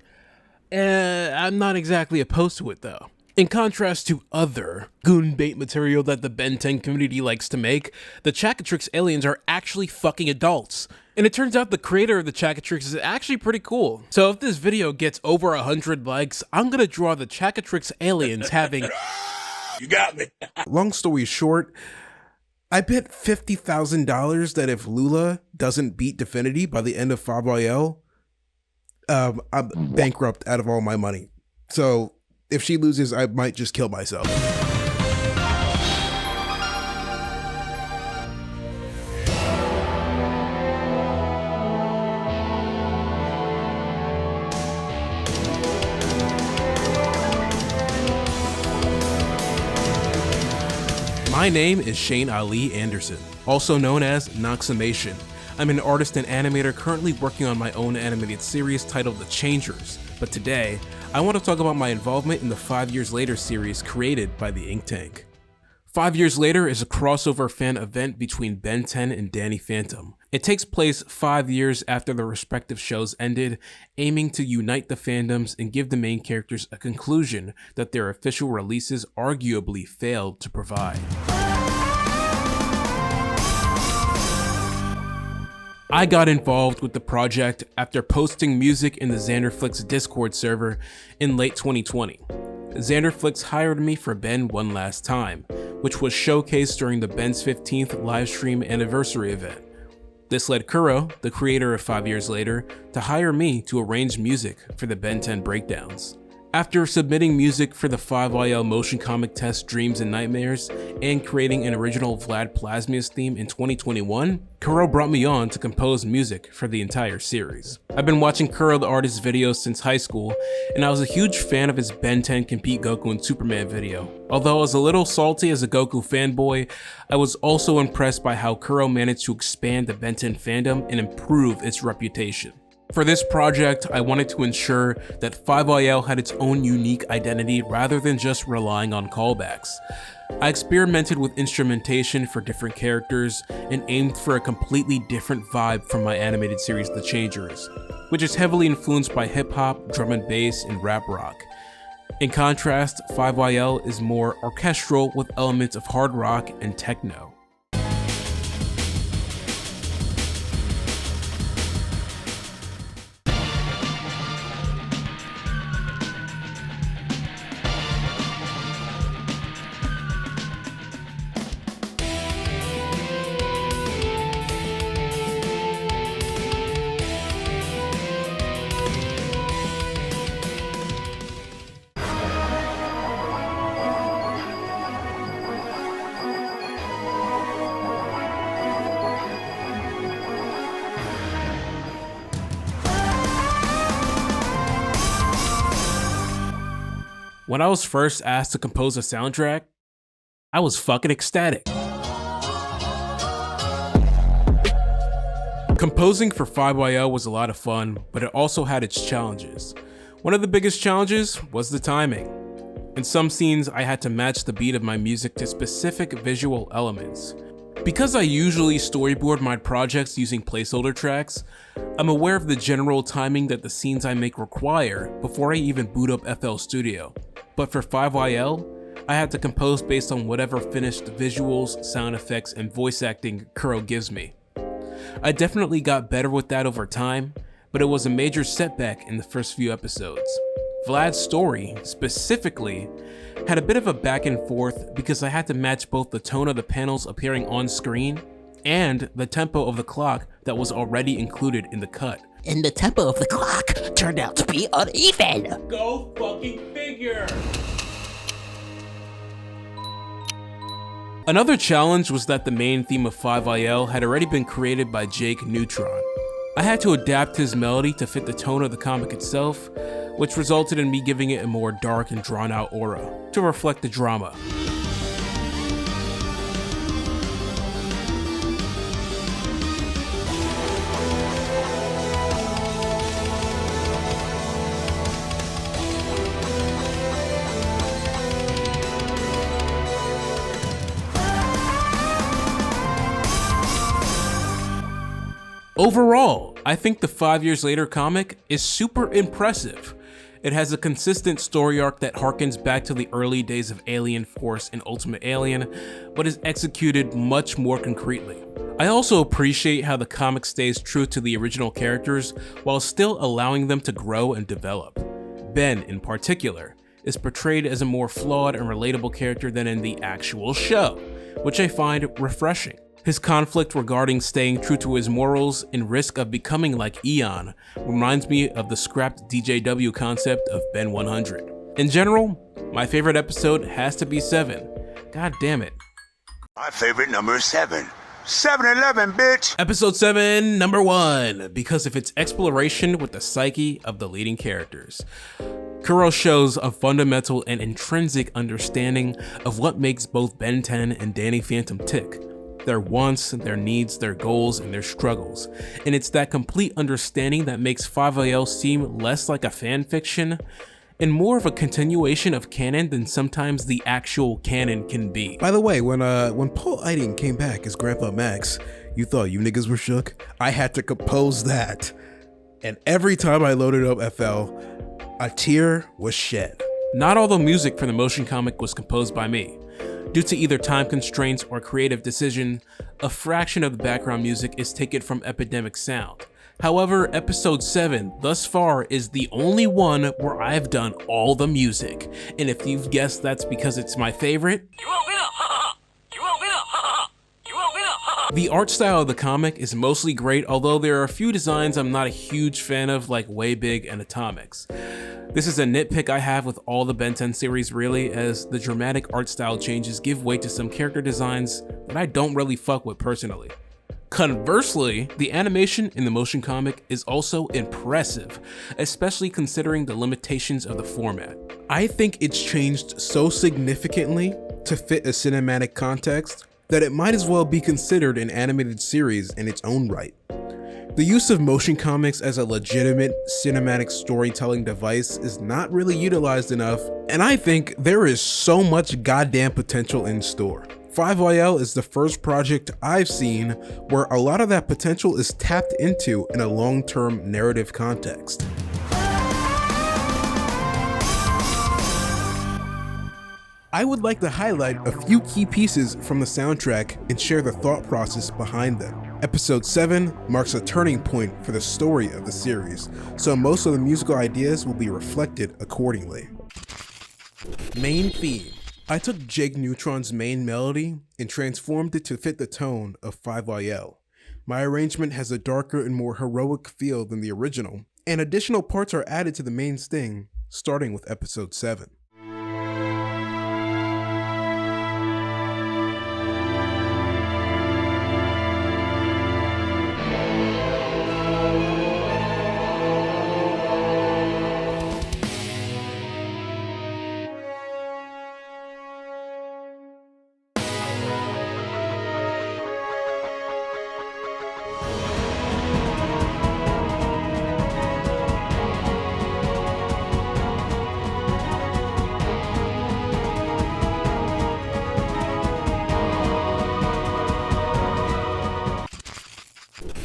I'm not exactly opposed to it though. In contrast to other goon bait material that the Ben 10 community likes to make, the Chaquetrix aliens are actually fucking adults. And it turns out the creator of the Chaquetrix is actually pretty cool. So if this video gets over 100 likes, I'm gonna draw the Chaquetrix aliens having...
You got me.
Long story short, I bet $50,000 that if Lula doesn't beat Divinity by the end of 5YL, I'm bankrupt out of all my money. So if she loses, I might just kill myself. My name is Shane Ali Anderson, also known as Noximation. I'm an artist and animator currently working on my own animated series titled The Changers, but today, I want to talk about my involvement in the 5 Years Later series created by the Ink Tank. 5 Years Later is a crossover fan event between Ben 10 and Danny Phantom. It takes place 5 years after the respective shows ended, aiming to unite the fandoms and give the main characters a conclusion that their official releases arguably failed to provide. I got involved with the project after posting music in the XanerFlix Discord server in late 2020. XanerFlix hired me for Ben One Last Time, which was showcased during the Ben's 15th livestream anniversary event. This led Kuro, the creator of 5 Years Later, to hire me to arrange music for the Ben 10 breakdowns. After submitting music for the 5YL motion comic test Dreams and Nightmares and creating an original Vlad Plasmius theme in 2021, Kuro brought me on to compose music for the entire series. I've been watching Kuro the artist's videos since high school, and I was a huge fan of his Ben 10 Compete Goku and Superman video. Although I was a little salty as a Goku fanboy, I was also impressed by how Kuro managed to expand the Ben 10 fandom and improve its reputation. For this project, I wanted to ensure that 5YL had its own unique identity rather than just relying on callbacks. I experimented with instrumentation for different characters and aimed for a completely different vibe from my animated series The Changers, which is heavily influenced by hip-hop, drum and bass, and rap rock. In contrast, 5YL is more orchestral with elements of hard rock and techno. When I was first asked to compose a soundtrack, I was fucking ecstatic. Composing for 5YL was a lot of fun, but it also had its challenges. One of the biggest challenges was the timing. In some scenes, I had to match the beat of my music to specific visual elements. Because I usually storyboard my projects using placeholder tracks, I'm aware of the general timing that the scenes I make require before I even boot up FL Studio. But for 5YL, I had to compose based on whatever finished visuals, sound effects, and voice acting Kuro gives me. I definitely got better with that over time, but it was a major setback in the first few episodes. Vlad's story, specifically, had a bit of a back and forth because I had to match both the tone of the panels appearing on screen and the tempo of the clock that was already included in the cut.
And the tempo of the clock turned out to be uneven.
Go fucking figure! Another challenge was that the main theme of 5IL had already been created by Jake Neutron. I had to adapt his melody to fit the tone of the comic itself, which resulted in me giving it a more dark and drawn-out aura, to reflect the drama. Overall, I think the 5 Years Later comic is super impressive. It has a consistent story arc that harkens back to the early days of Alien Force and Ultimate Alien, but is executed much more concretely. I also appreciate how the comic stays true to the original characters while still allowing them to grow and develop. Ben, in particular, is portrayed as a more flawed and relatable character than in the actual show, which I find refreshing. His conflict regarding staying true to his morals and risk of becoming like Eon reminds me of the scrapped DJW concept of Ben 100. In general, my favorite episode has to be 7. God damn it.
My favorite number is 7. 7-Eleven, bitch!
Episode 7, number 1, because of its exploration with the psyche of the leading characters. Kuro shows a fundamental and intrinsic understanding of what makes both Ben 10 and Danny Phantom tick. Their wants, their needs, their goals, and their struggles. And it's that complete understanding that makes 5IL seem less like a fan fiction and more of a continuation of canon than sometimes the actual canon can be.
By the way, when Paul Eiding came back as Grandpa Max, you thought you niggas were shook? I had to compose that. And every time I loaded up FL, a tear was shed.
Not all the music for the motion comic was composed by me. Due to either time constraints or creative decision, a fraction of the background music is taken from Epidemic Sound. However, episode 7 thus far is the only one where I've done all the music. And if you've guessed that's because it's my favorite, the art style of the comic is mostly great, although there are a few designs I'm not a huge fan of, like Way Big and Atomics. This is a nitpick I have with all the Ben 10 series really, as the dramatic art style changes give way to some character designs that I don't really fuck with personally. Conversely, the animation in the motion comic is also impressive, especially considering the limitations of the format.
I think it's changed so significantly to fit a cinematic context that it might as well be considered an animated series in its own right. The use of motion comics as a legitimate cinematic storytelling device is not really utilized enough, and I think there is so much goddamn potential in store. 5IL is the first project I've seen where a lot of that potential is tapped into in a long-term narrative context. I would like to highlight a few key pieces from the soundtrack and share the thought process behind them. Episode 7 marks a turning point for the story of the series, so most of the musical ideas will be reflected accordingly. Main theme. I took Jake Neutron's main melody and transformed it to fit the tone of 5IL. My arrangement has a darker and more heroic feel than the original, and additional parts are added to the main sting, starting with episode 7.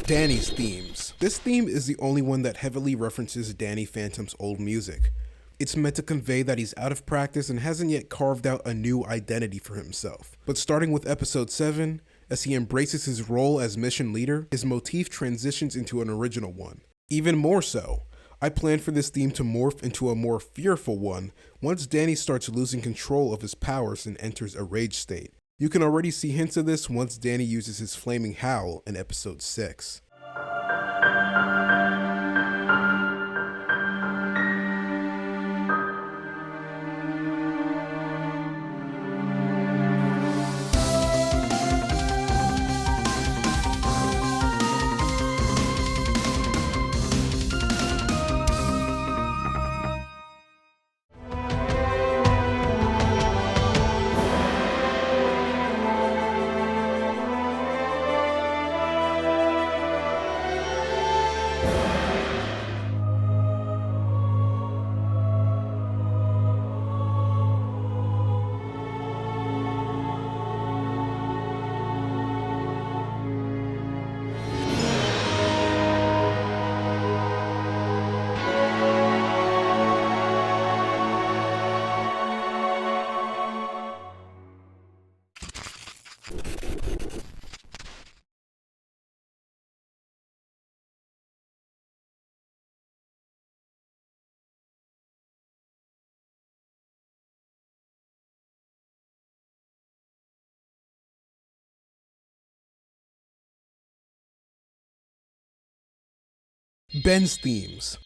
Danny's themes. This theme is the only one that heavily references Danny Phantom's old music. It's meant to convey that he's out of practice and hasn't yet carved out a new identity for himself. But starting with episode 7, as he embraces his role as mission leader, his motif transitions into an original one. Even more so, I plan for this theme to morph into a more fearful one once Danny starts losing control of his powers and enters a rage state. You can already see hints of this once Danny uses his flaming howl in episode 6. Ben's themes.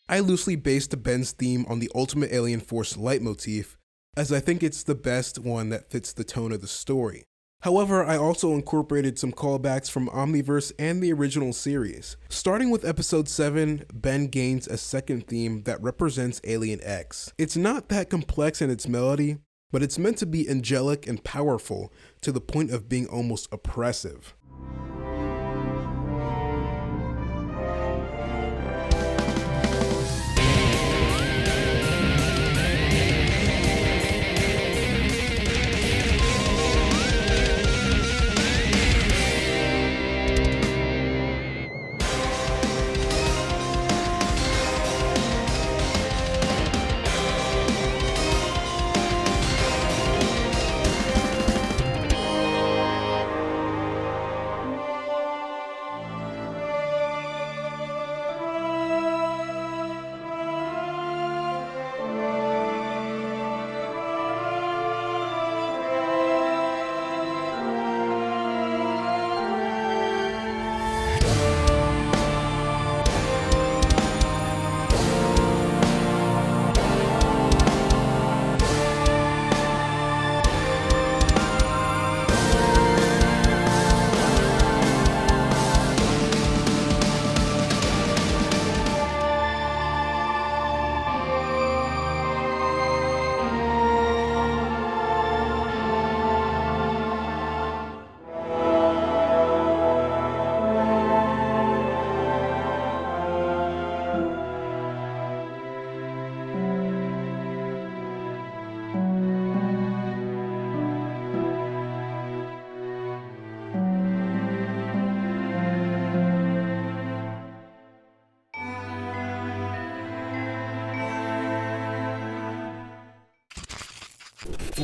I loosely based Ben's theme on the Ultimate Alien Force leitmotif, as I think it's the best one that fits the tone of the story. However, I also incorporated some callbacks from Omniverse and the original series. Starting with episode 7, Ben gains a second theme that represents Alien X. It's not that complex in its melody, but it's meant to be angelic and powerful to the point of being almost oppressive.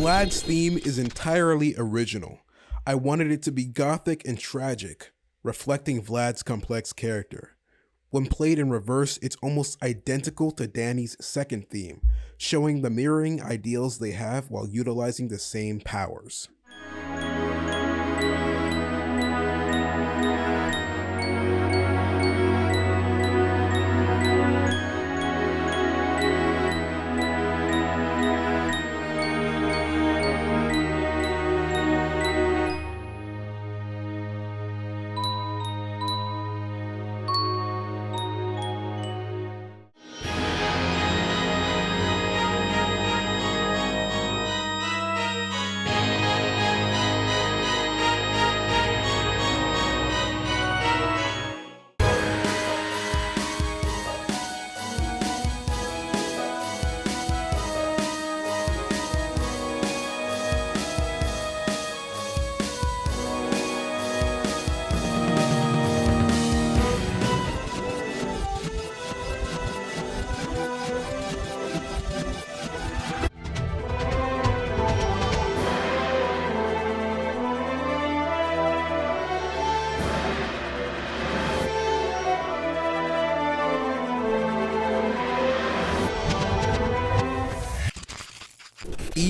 Vlad's theme is entirely original. I wanted it to be gothic and tragic, reflecting Vlad's complex character. When played in reverse, it's almost identical to Danny's second theme, showing the mirroring ideals they have while utilizing the same powers.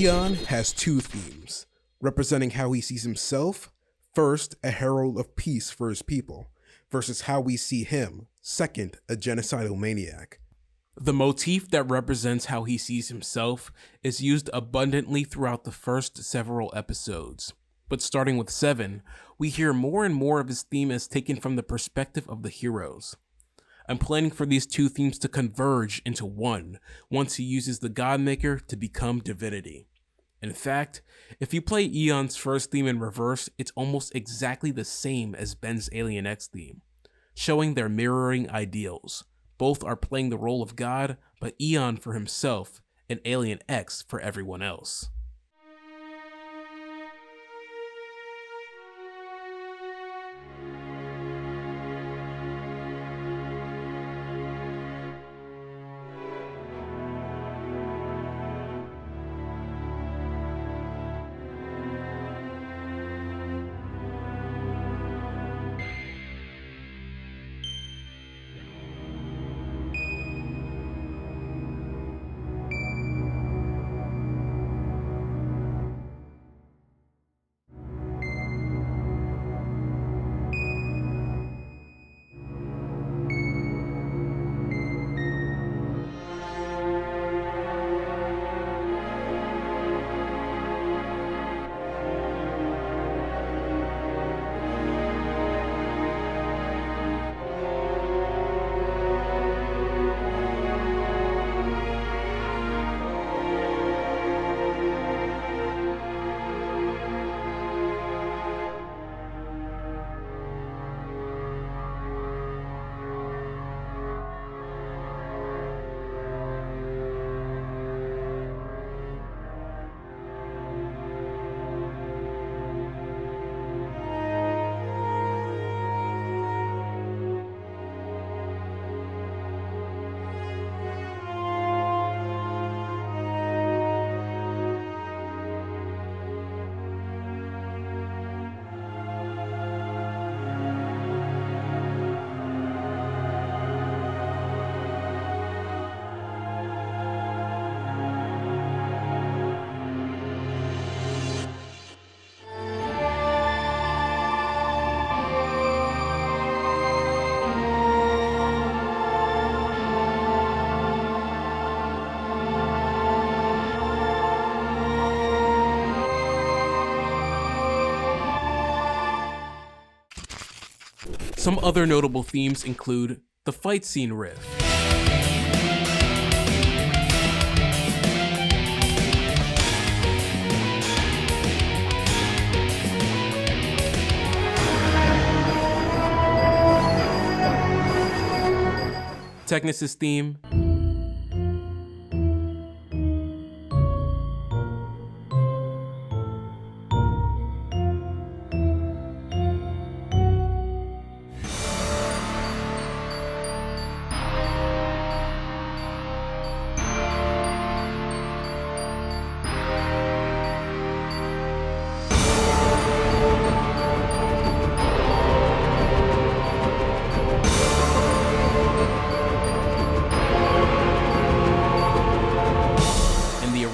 Eon has two themes, representing how he sees himself, first, a herald of peace for his people, versus how we see him, second, a genocidal maniac.
The motif that represents how he sees himself is used abundantly throughout the first several episodes. But starting with 7, we hear more and more of his theme as taken from the perspective of the heroes. I'm planning for these two themes to converge into one once he uses the Godmaker to become divinity. In fact, if you play Eon's first theme in reverse, it's almost exactly the same as Ben's Alien X theme, showing their mirroring ideals. Both are playing the role of God, but Eon for himself and Alien X for everyone else. Some other notable themes include the fight scene riff, Technis' theme,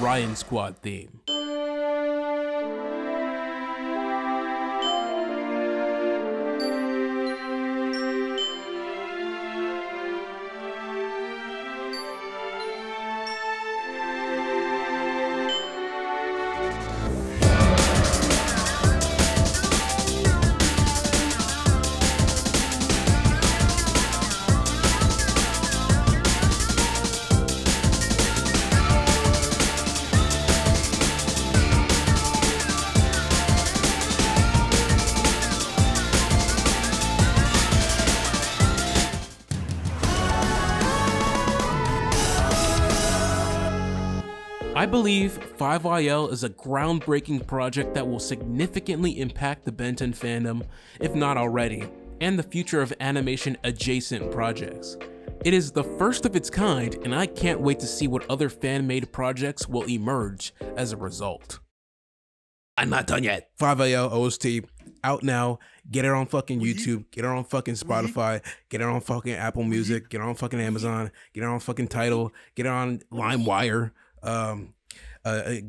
Ryan Squad theme. I believe 5IL is a groundbreaking project that will significantly impact the Ben 10 fandom, if not already, and the future of animation adjacent projects. It is the first of its kind, and I can't wait to see what other fan-made projects will emerge as a result.
I'm not done yet.
5IL OST out now. Get it on fucking YouTube. Get it on fucking Spotify. Get it on fucking Apple Music. Get it on fucking Amazon. Get it on fucking Tidal. Get it on LimeWire.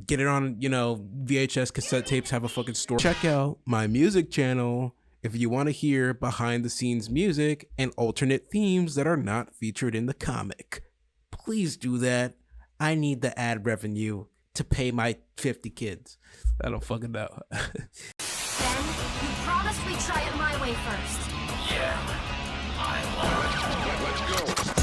Get it on, VHS cassette tapes. Have a fucking store. Check out my music channel if you want to hear behind the scenes music and alternate themes that are not featured in the comic. Please do that. I need the ad revenue to pay my 50 kids. I don't fucking know.
Ben, you promised we'd try it my way first.
Yeah, I love it. Let's go.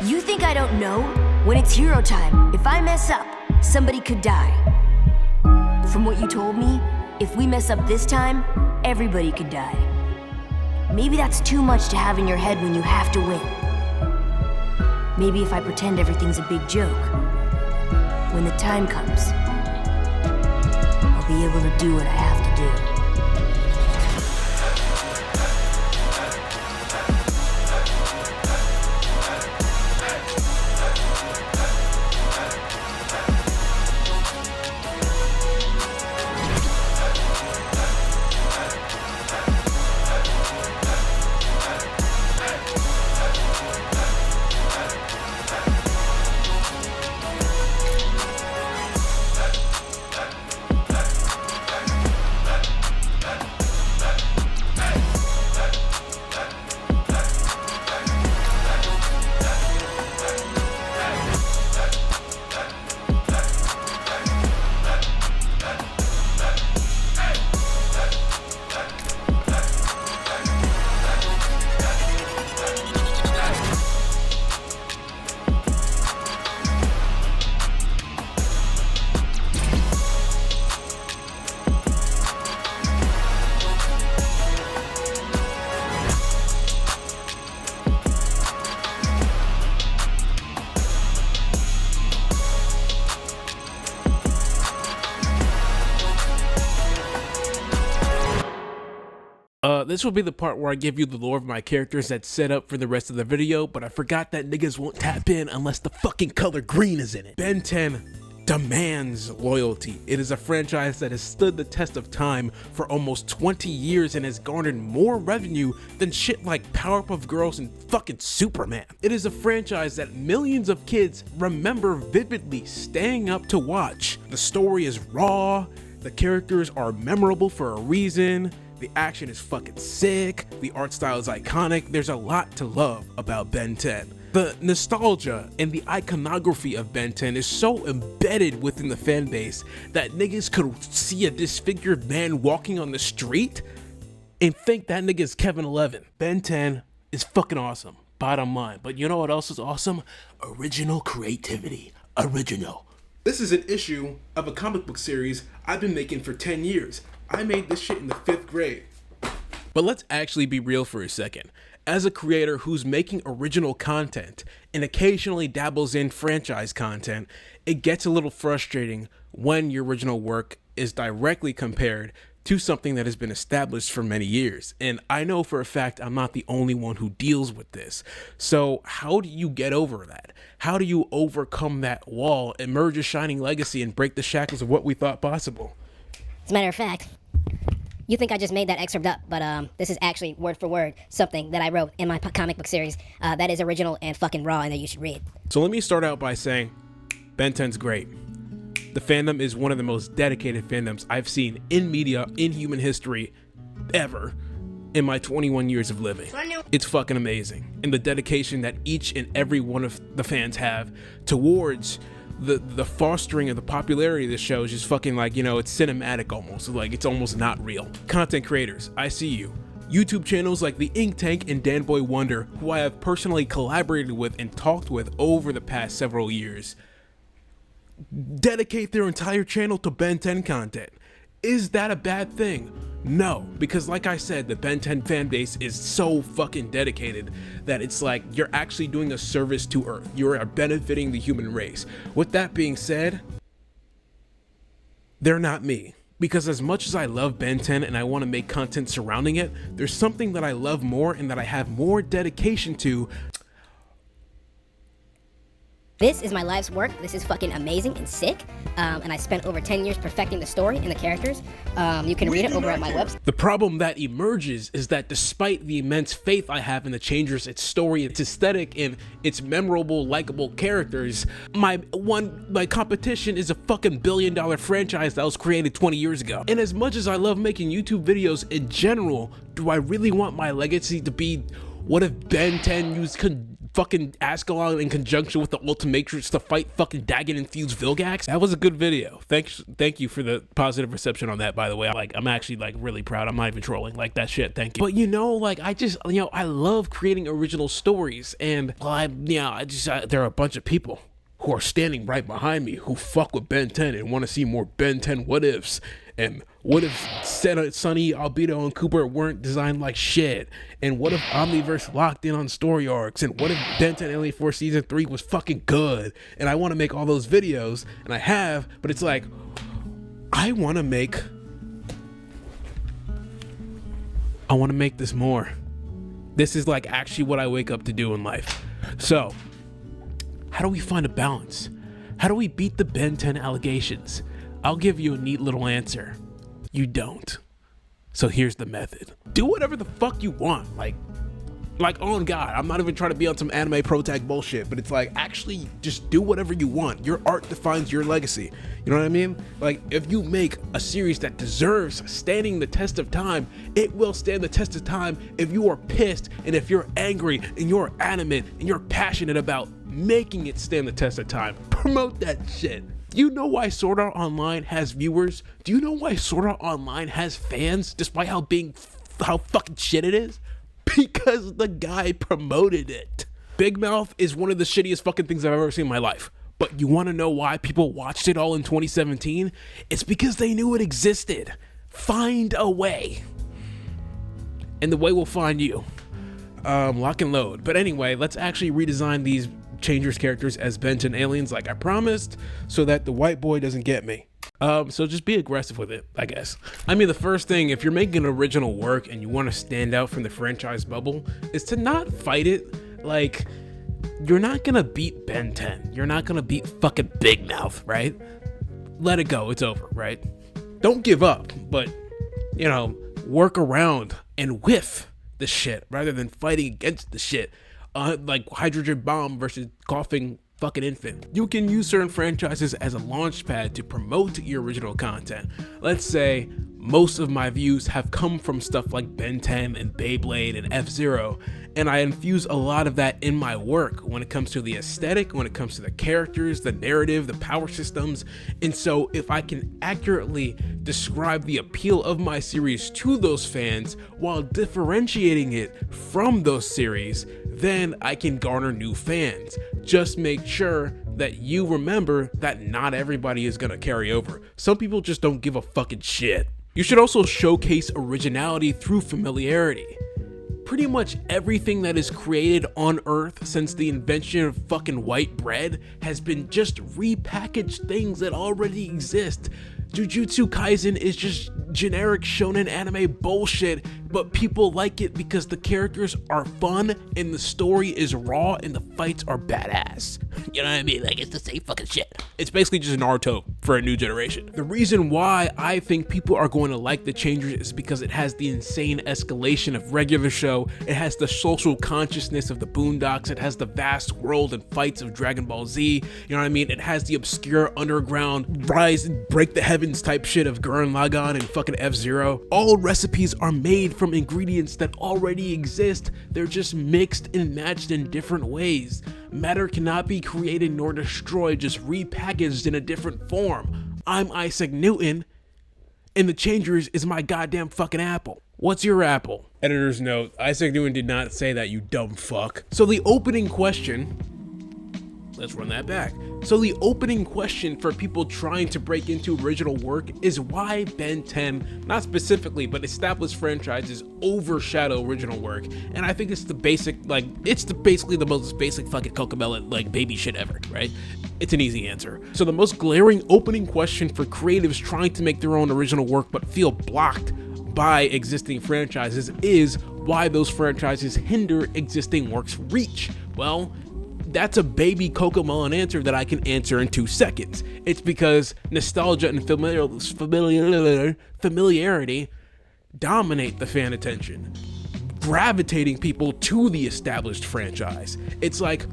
You think I don't know? When it's hero time, if I mess up, somebody could die. From what you told me, if we mess up this time, everybody could die. Maybe that's too much to have in your head when you have to win. Maybe if I pretend everything's a big joke, when the time comes, I'll be able to do what I have to do.
This will be the part where I give you the lore of my characters that's set up for the rest of the video, but I forgot that niggas won't tap in unless the fucking color green is in it. Ben 10 demands loyalty. It is a franchise that has stood the test of time for almost 20 years and has garnered more revenue than shit like Powerpuff Girls and fucking Superman. It is a franchise that millions of kids remember vividly staying up to watch. The story is raw, the characters are memorable for a reason, the action is fucking sick, the art style is iconic. There's a lot to love about Ben 10. The nostalgia and the iconography of Ben 10 is so embedded within the fan base that niggas could see a disfigured man walking on the street and think that nigga is Kevin 11. Ben 10 is fucking awesome, bottom line. But you know what else is awesome? Original creativity. Original. This is an issue of a comic book series I've been making for 10 years. I made this shit in the 5th grade. But let's actually be real for a second. As a creator who's making original content and occasionally dabbles in franchise content, it gets a little frustrating when your original work is directly compared to something that has been established for many years. And I know for a fact I'm not the only one who deals with this. So how do you get over that? How do you overcome that wall, emerge a shining legacy, and break the shackles of what we thought possible?
As a matter of fact, you think I just made that excerpt up, but this is actually word for word something that I wrote in my comic book series that is original and fucking raw and that you should read.
So let me start out by saying Ben 10's great. The fandom is one of the most dedicated fandoms I've seen in media, in human history, ever in my 21 years of living. It's fucking amazing. And the dedication that each and every one of the fans have towards the fostering of the popularity of the show is just fucking like, you know, it's cinematic almost. Like, it's almost not real. Content creators, I see you. YouTube channels like the Ink Tank and Danboy Wonder, who I have personally collaborated with and talked with over the past several years, dedicate their entire channel to Ben 10 content. Is that a bad thing? No, because like I said, the Ben 10 fan base is so fucking dedicated that it's like you're actually doing a service to Earth. You're benefiting the human race. With that being said, they're not me. Because as much as I love Ben 10 and I want to make content surrounding it, there's something that I love more and that I have more dedication to.
This is my life's work. This is fucking amazing and sick. And I spent over 10 years perfecting the story and the characters. You can read it over at my website.
The problem that emerges is that despite the immense faith I have in the Changers, its story, its aesthetic, and its memorable, likable characters, my competition is a fucking $1 billion franchise that was created 20 years ago. And as much as I love making YouTube videos in general, do I really want my legacy to be, what if Ben 10 used fucking Ascalon in conjunction with the Ultimatrix to fight fucking Dagon infused Vilgax? That was a good video. Thank you for the positive reception on that, by the way. I'm actually like really proud. I'm not even trolling, like that shit. Thank you. But you know, like I love creating original stories, and there are a bunch of people who are standing right behind me who fuck with Ben 10 and want to see more Ben 10 what-ifs. And what if Sunny, Albedo, and Cooper weren't designed like shit? And what if Omniverse locked in on story arcs? And what if Ben 10 Alien Force Season 3 was fucking good? And I want to make all those videos, and I have, but it's like, I want to make this more. This is like actually what I wake up to do in life. So, how do we find a balance? How do we beat the Ben 10 allegations? I'll give you a neat little answer. You don't. So here's the method. Do whatever the fuck you want. Like on God, I'm not even trying to be on some anime pro tag bullshit, but it's like, actually just do whatever you want. Your art defines your legacy. You know what I mean? Like, if you make a series that deserves standing the test of time, it will stand the test of time if you are pissed and if you're angry and you're adamant and you're passionate about making it stand the test of time. Promote that shit. Do you know why Sword Art Online has viewers? Do you know why Sword Art Online has fans, despite how fucking shit it is? Because the guy promoted it. Big Mouth is one of the shittiest fucking things I've ever seen in my life. But you want to know why people watched it all in 2017? It's because they knew it existed. Find a way. And the way will find you. Lock and load. But anyway, let's actually redesign these Changers characters as Ben 10 aliens like I promised, so that the white boy doesn't get me. So just be aggressive with it, I guess. I mean, the first thing, if you're making original work and you want to stand out from the franchise bubble, is to not fight it. Like, you're not gonna beat Ben 10. You're not gonna beat fucking Big Mouth, right? let it go. It's over, right? Don't give up, but, you know, work around and whiff the shit rather than fighting against the shit. Like hydrogen bomb versus coughing fucking infant. You can use certain franchises as a launch pad to promote your original content. Let's say most of my views have come from stuff like Ben 10 and Beyblade and F-Zero, and I infuse a lot of that in my work when it comes to the aesthetic, when it comes to the characters, the narrative, the power systems. And so if I can accurately describe the appeal of my series to those fans while differentiating it from those series, then I can garner new fans. Just make sure that you remember that not everybody is gonna carry over. Some people just don't give a fucking shit. You should also showcase originality through familiarity. Pretty much everything that is created on Earth since the invention of fucking white bread has been just repackaged things that already exist. Jujutsu Kaisen is just generic shonen anime bullshit, but people like it because the characters are fun and the story is raw and the fights are badass.
You know what I mean? Like, it's the same fucking shit.
It's basically just Naruto for a new generation. The reason why I think people are going to like the Changers is because it has the insane escalation of regular show, it has the social consciousness of the Boondocks, it has the vast world and fights of Dragon Ball Z, you know what I mean? It has the obscure underground rise and break the heavens type shit of Gurren Lagann and fucking F-Zero. All recipes are made from ingredients that already exist, they're just mixed and matched in different ways. Matter cannot be created nor destroyed, just repackaged in a different form. I'm Isaac Newton, and the Changers is my goddamn fucking apple. What's your apple? Editor's note, Isaac Newton did not say that, you dumb fuck. So the opening question, let's run that back. So the opening question for people trying to break into original work is why Ben 10, not specifically, but established franchises overshadow original work. And I think it's the basic, like, it's basically the most basic fucking Cocomelon, like, baby shit ever, right? It's an easy answer. So the most glaring opening question for creatives trying to make their own original work but feel blocked by existing franchises is why those franchises hinder existing works' reach. Well, that's a baby Cocomelon answer that I can answer in 2 seconds. It's because nostalgia and familiarity dominate the fan attention, gravitating people to the established franchise. It's like,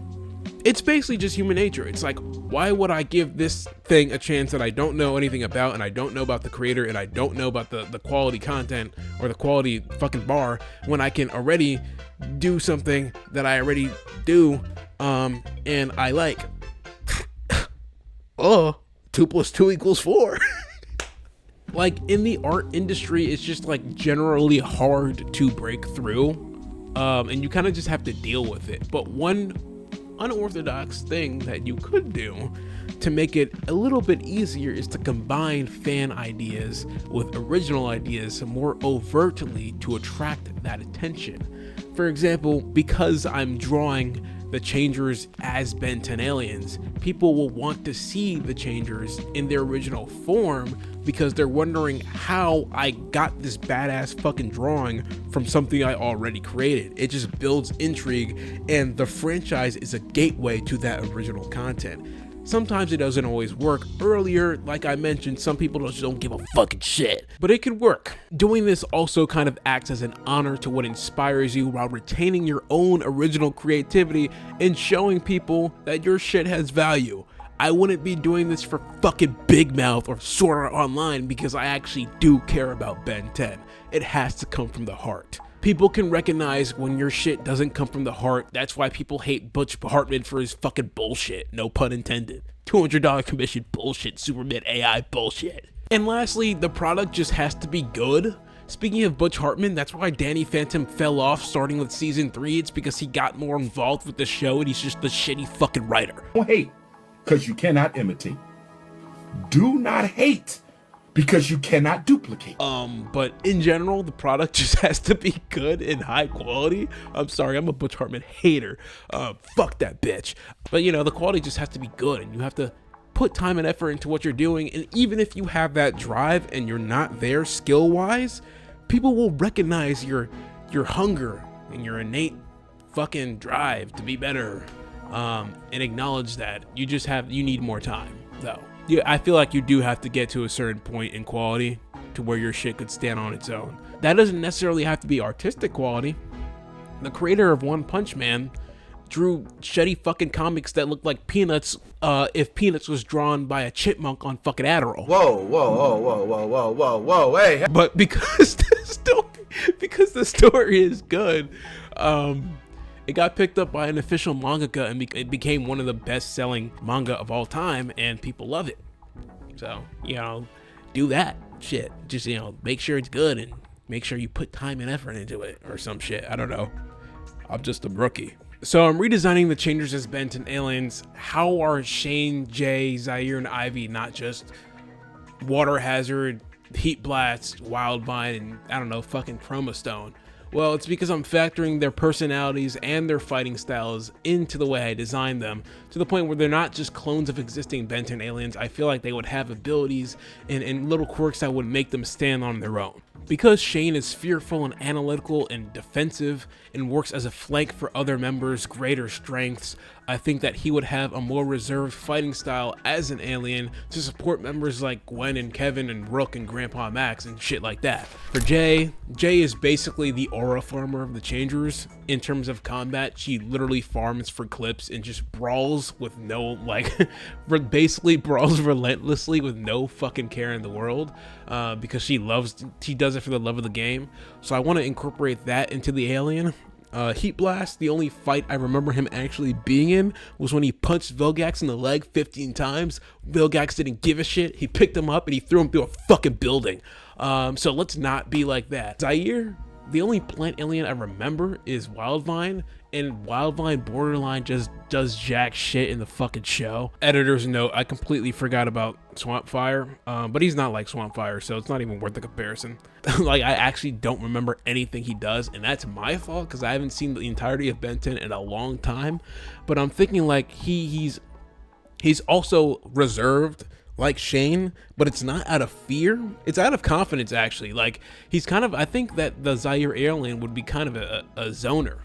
it's basically just human nature. It's like, why would I give this thing a chance that I don't know anything about, and I don't know about the creator, and I don't know about the quality content or the quality fucking bar, when I can already do something that I already do and I like. Oh, 2 + 2 = 4. Like, in the art industry, it's just like generally hard to break through, and you kind of just have to deal with it. But one unorthodox thing that you could do to make it a little bit easier is to combine fan ideas with original ideas more overtly to attract that attention. For example, because I'm drawing the Changers as Ben 10 aliens, people will want to see the Changers in their original form because they're wondering how I got this badass fucking drawing from something I already created. It just builds intrigue, and the franchise is a gateway to that original content. Sometimes it doesn't always work. Earlier, like I mentioned, some people just don't give a fucking shit, but it can work. Doing this also kind of acts as an honor to what inspires you while retaining your own original creativity and showing people that your shit has value. I wouldn't be doing this for fucking Big Mouth or Sword Art Online because I actually do care about Ben 10. It has to come from the heart. People can recognize when your shit doesn't come from the heart. That's why people hate Butch Hartman for his fucking bullshit. No pun intended. $200 commission bullshit, Superman AI bullshit. And lastly, the product just has to be good. Speaking of Butch Hartman, that's why Danny Phantom fell off starting with season 3. It's because he got more involved with the show and he's just the shitty fucking writer.
Don't hate, because you cannot imitate. Do not hate, because you cannot duplicate.
But in general, the product just has to be good and high quality. I'm sorry, I'm a Butch Hartman hater. Fuck that bitch. But you know, the quality just has to be good, and you have to put time and effort into what you're doing. And even if you have that drive and you're not there skill-wise, people will recognize your hunger and your innate fucking drive to be better, and acknowledge that you need more time, though. Yeah, I feel like you do have to get to a certain point in quality to where your shit could stand on its own. That doesn't necessarily have to be artistic quality. The creator of One Punch Man drew shitty fucking comics that looked like Peanuts if Peanuts was drawn by a chipmunk on fucking Adderall.
Whoa, hey.
But because the story is good, it got picked up by an official mangaka and it became one of the best-selling manga of all time, and people love it. So, you know, do that shit. Just, you know, make sure it's good and make sure you put time and effort into it or some shit. I don't know. I'm just a rookie. So I'm redesigning the changers as Benton aliens. How are Cheyne, Jay, Zaire, and Ivy not just water hazard, heat blast, wildvine, and I don't know, fucking chroma stone? Well, it's because I'm factoring their personalities and their fighting styles into the way I designed them, to the point where they're not just clones of existing Benton aliens. I feel like they would have abilities and little quirks that would make them stand on their own. Because Cheyne is fearful and analytical and defensive and works as a flank for other members' greater strengths, I think that he would have a more reserved fighting style as an alien to support members like Gwen and Kevin and Rook and Grandpa Max and shit like that. For Jay is basically the aura farmer of the Changers. In terms of combat, she literally farms for clips and just brawls with no, like, basically brawls relentlessly with no fucking care in the world, because she does it for the love of the game. So I want to incorporate that into the alien. Heat Blast, the only fight I remember him actually being in was when he punched Vilgax in the leg 15 times. Vilgax didn't give a shit. He picked him up and he threw him through a fucking building. So let's not be like that. Zaire, the only plant alien I remember is Wildvine, and Wildvine borderline just does jack shit in the fucking show. Editor's note, I completely forgot about Swampfire, but he's not like Swampfire, so it's not even worth the comparison. Like, I actually don't remember anything he does, and that's my fault because I haven't seen the entirety of Benton in a long time. But I'm thinking like he's also reserved like Cheyne, but it's not out of fear, it's out of confidence actually. Like, he's kind of, I think that the Zaire alien would be kind of a zoner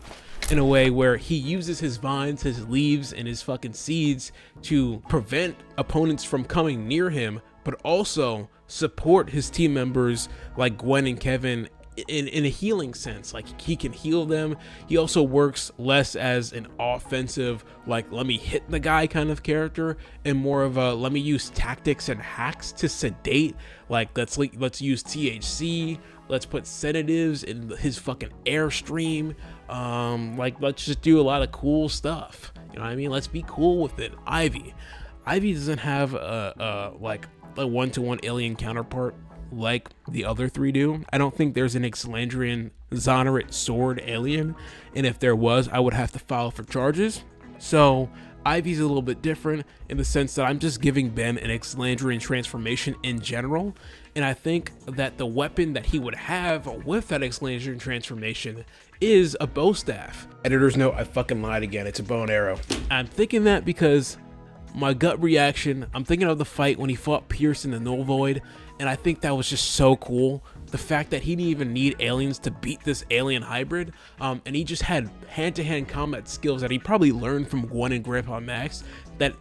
in a way where he uses his vines, his leaves, and his fucking seeds to prevent opponents from coming near him, but also support his team members like Gwen and Kevin in a healing sense. Like, he can heal them. He also works less as an offensive, like, let me hit the guy kind of character, and more of a let me use tactics and hacks to sedate. Like, let's use THC, let's put sedatives in his fucking airstream. Like, let's just do a lot of cool stuff, you know what I mean? Let's be cool with it. Ivy doesn't have a one-to-one alien counterpart like the other three do. I don't think there's an Xlandrian xonerate sword alien, and if there was, I would have to file for charges. So Ivy's a little bit different in the sense that I'm just giving Ben an Xlandrian transformation in general, and I think that the weapon that he would have with that Xlandrian transformation is a bow staff. Editor's note, I fucking lied again, it's a bow and arrow. I'm thinking that because my gut reaction, I'm thinking of the fight when he fought Pierce in the Null Void, and I think that was just so cool. The fact that he didn't even need aliens to beat this alien hybrid, and he just had hand-to-hand combat skills that he probably learned from Gwen and Grandpa Max that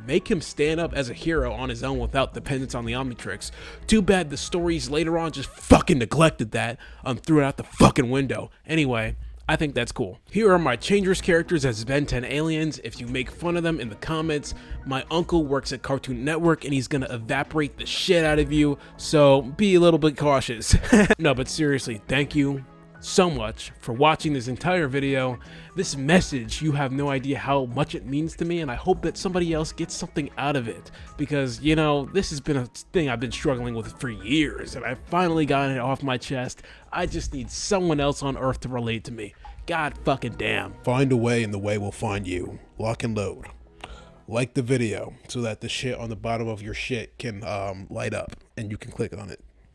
make him stand up as a hero on his own without dependence on the Omnitrix. Too bad the stories later on just fucking neglected that, threw it out the fucking window. Anyway, I think that's cool. Here are my Changers characters as Ben 10 aliens. If you make fun of them in the comments, my uncle works at Cartoon Network and he's gonna evaporate the shit out of you, so be a little bit cautious. No, but seriously, thank you so much for watching this entire video. This message, you have no idea how much it means to me, and I hope that somebody else gets something out of it, because, you know, this has been a thing I've been struggling with for years, and I finally got it off my chest. I just need someone else on Earth to relate to me. God fucking damn.
Find a way and the way will find you. Lock and load. Like the video so that the shit on the bottom of your shit can light up and you can click on it.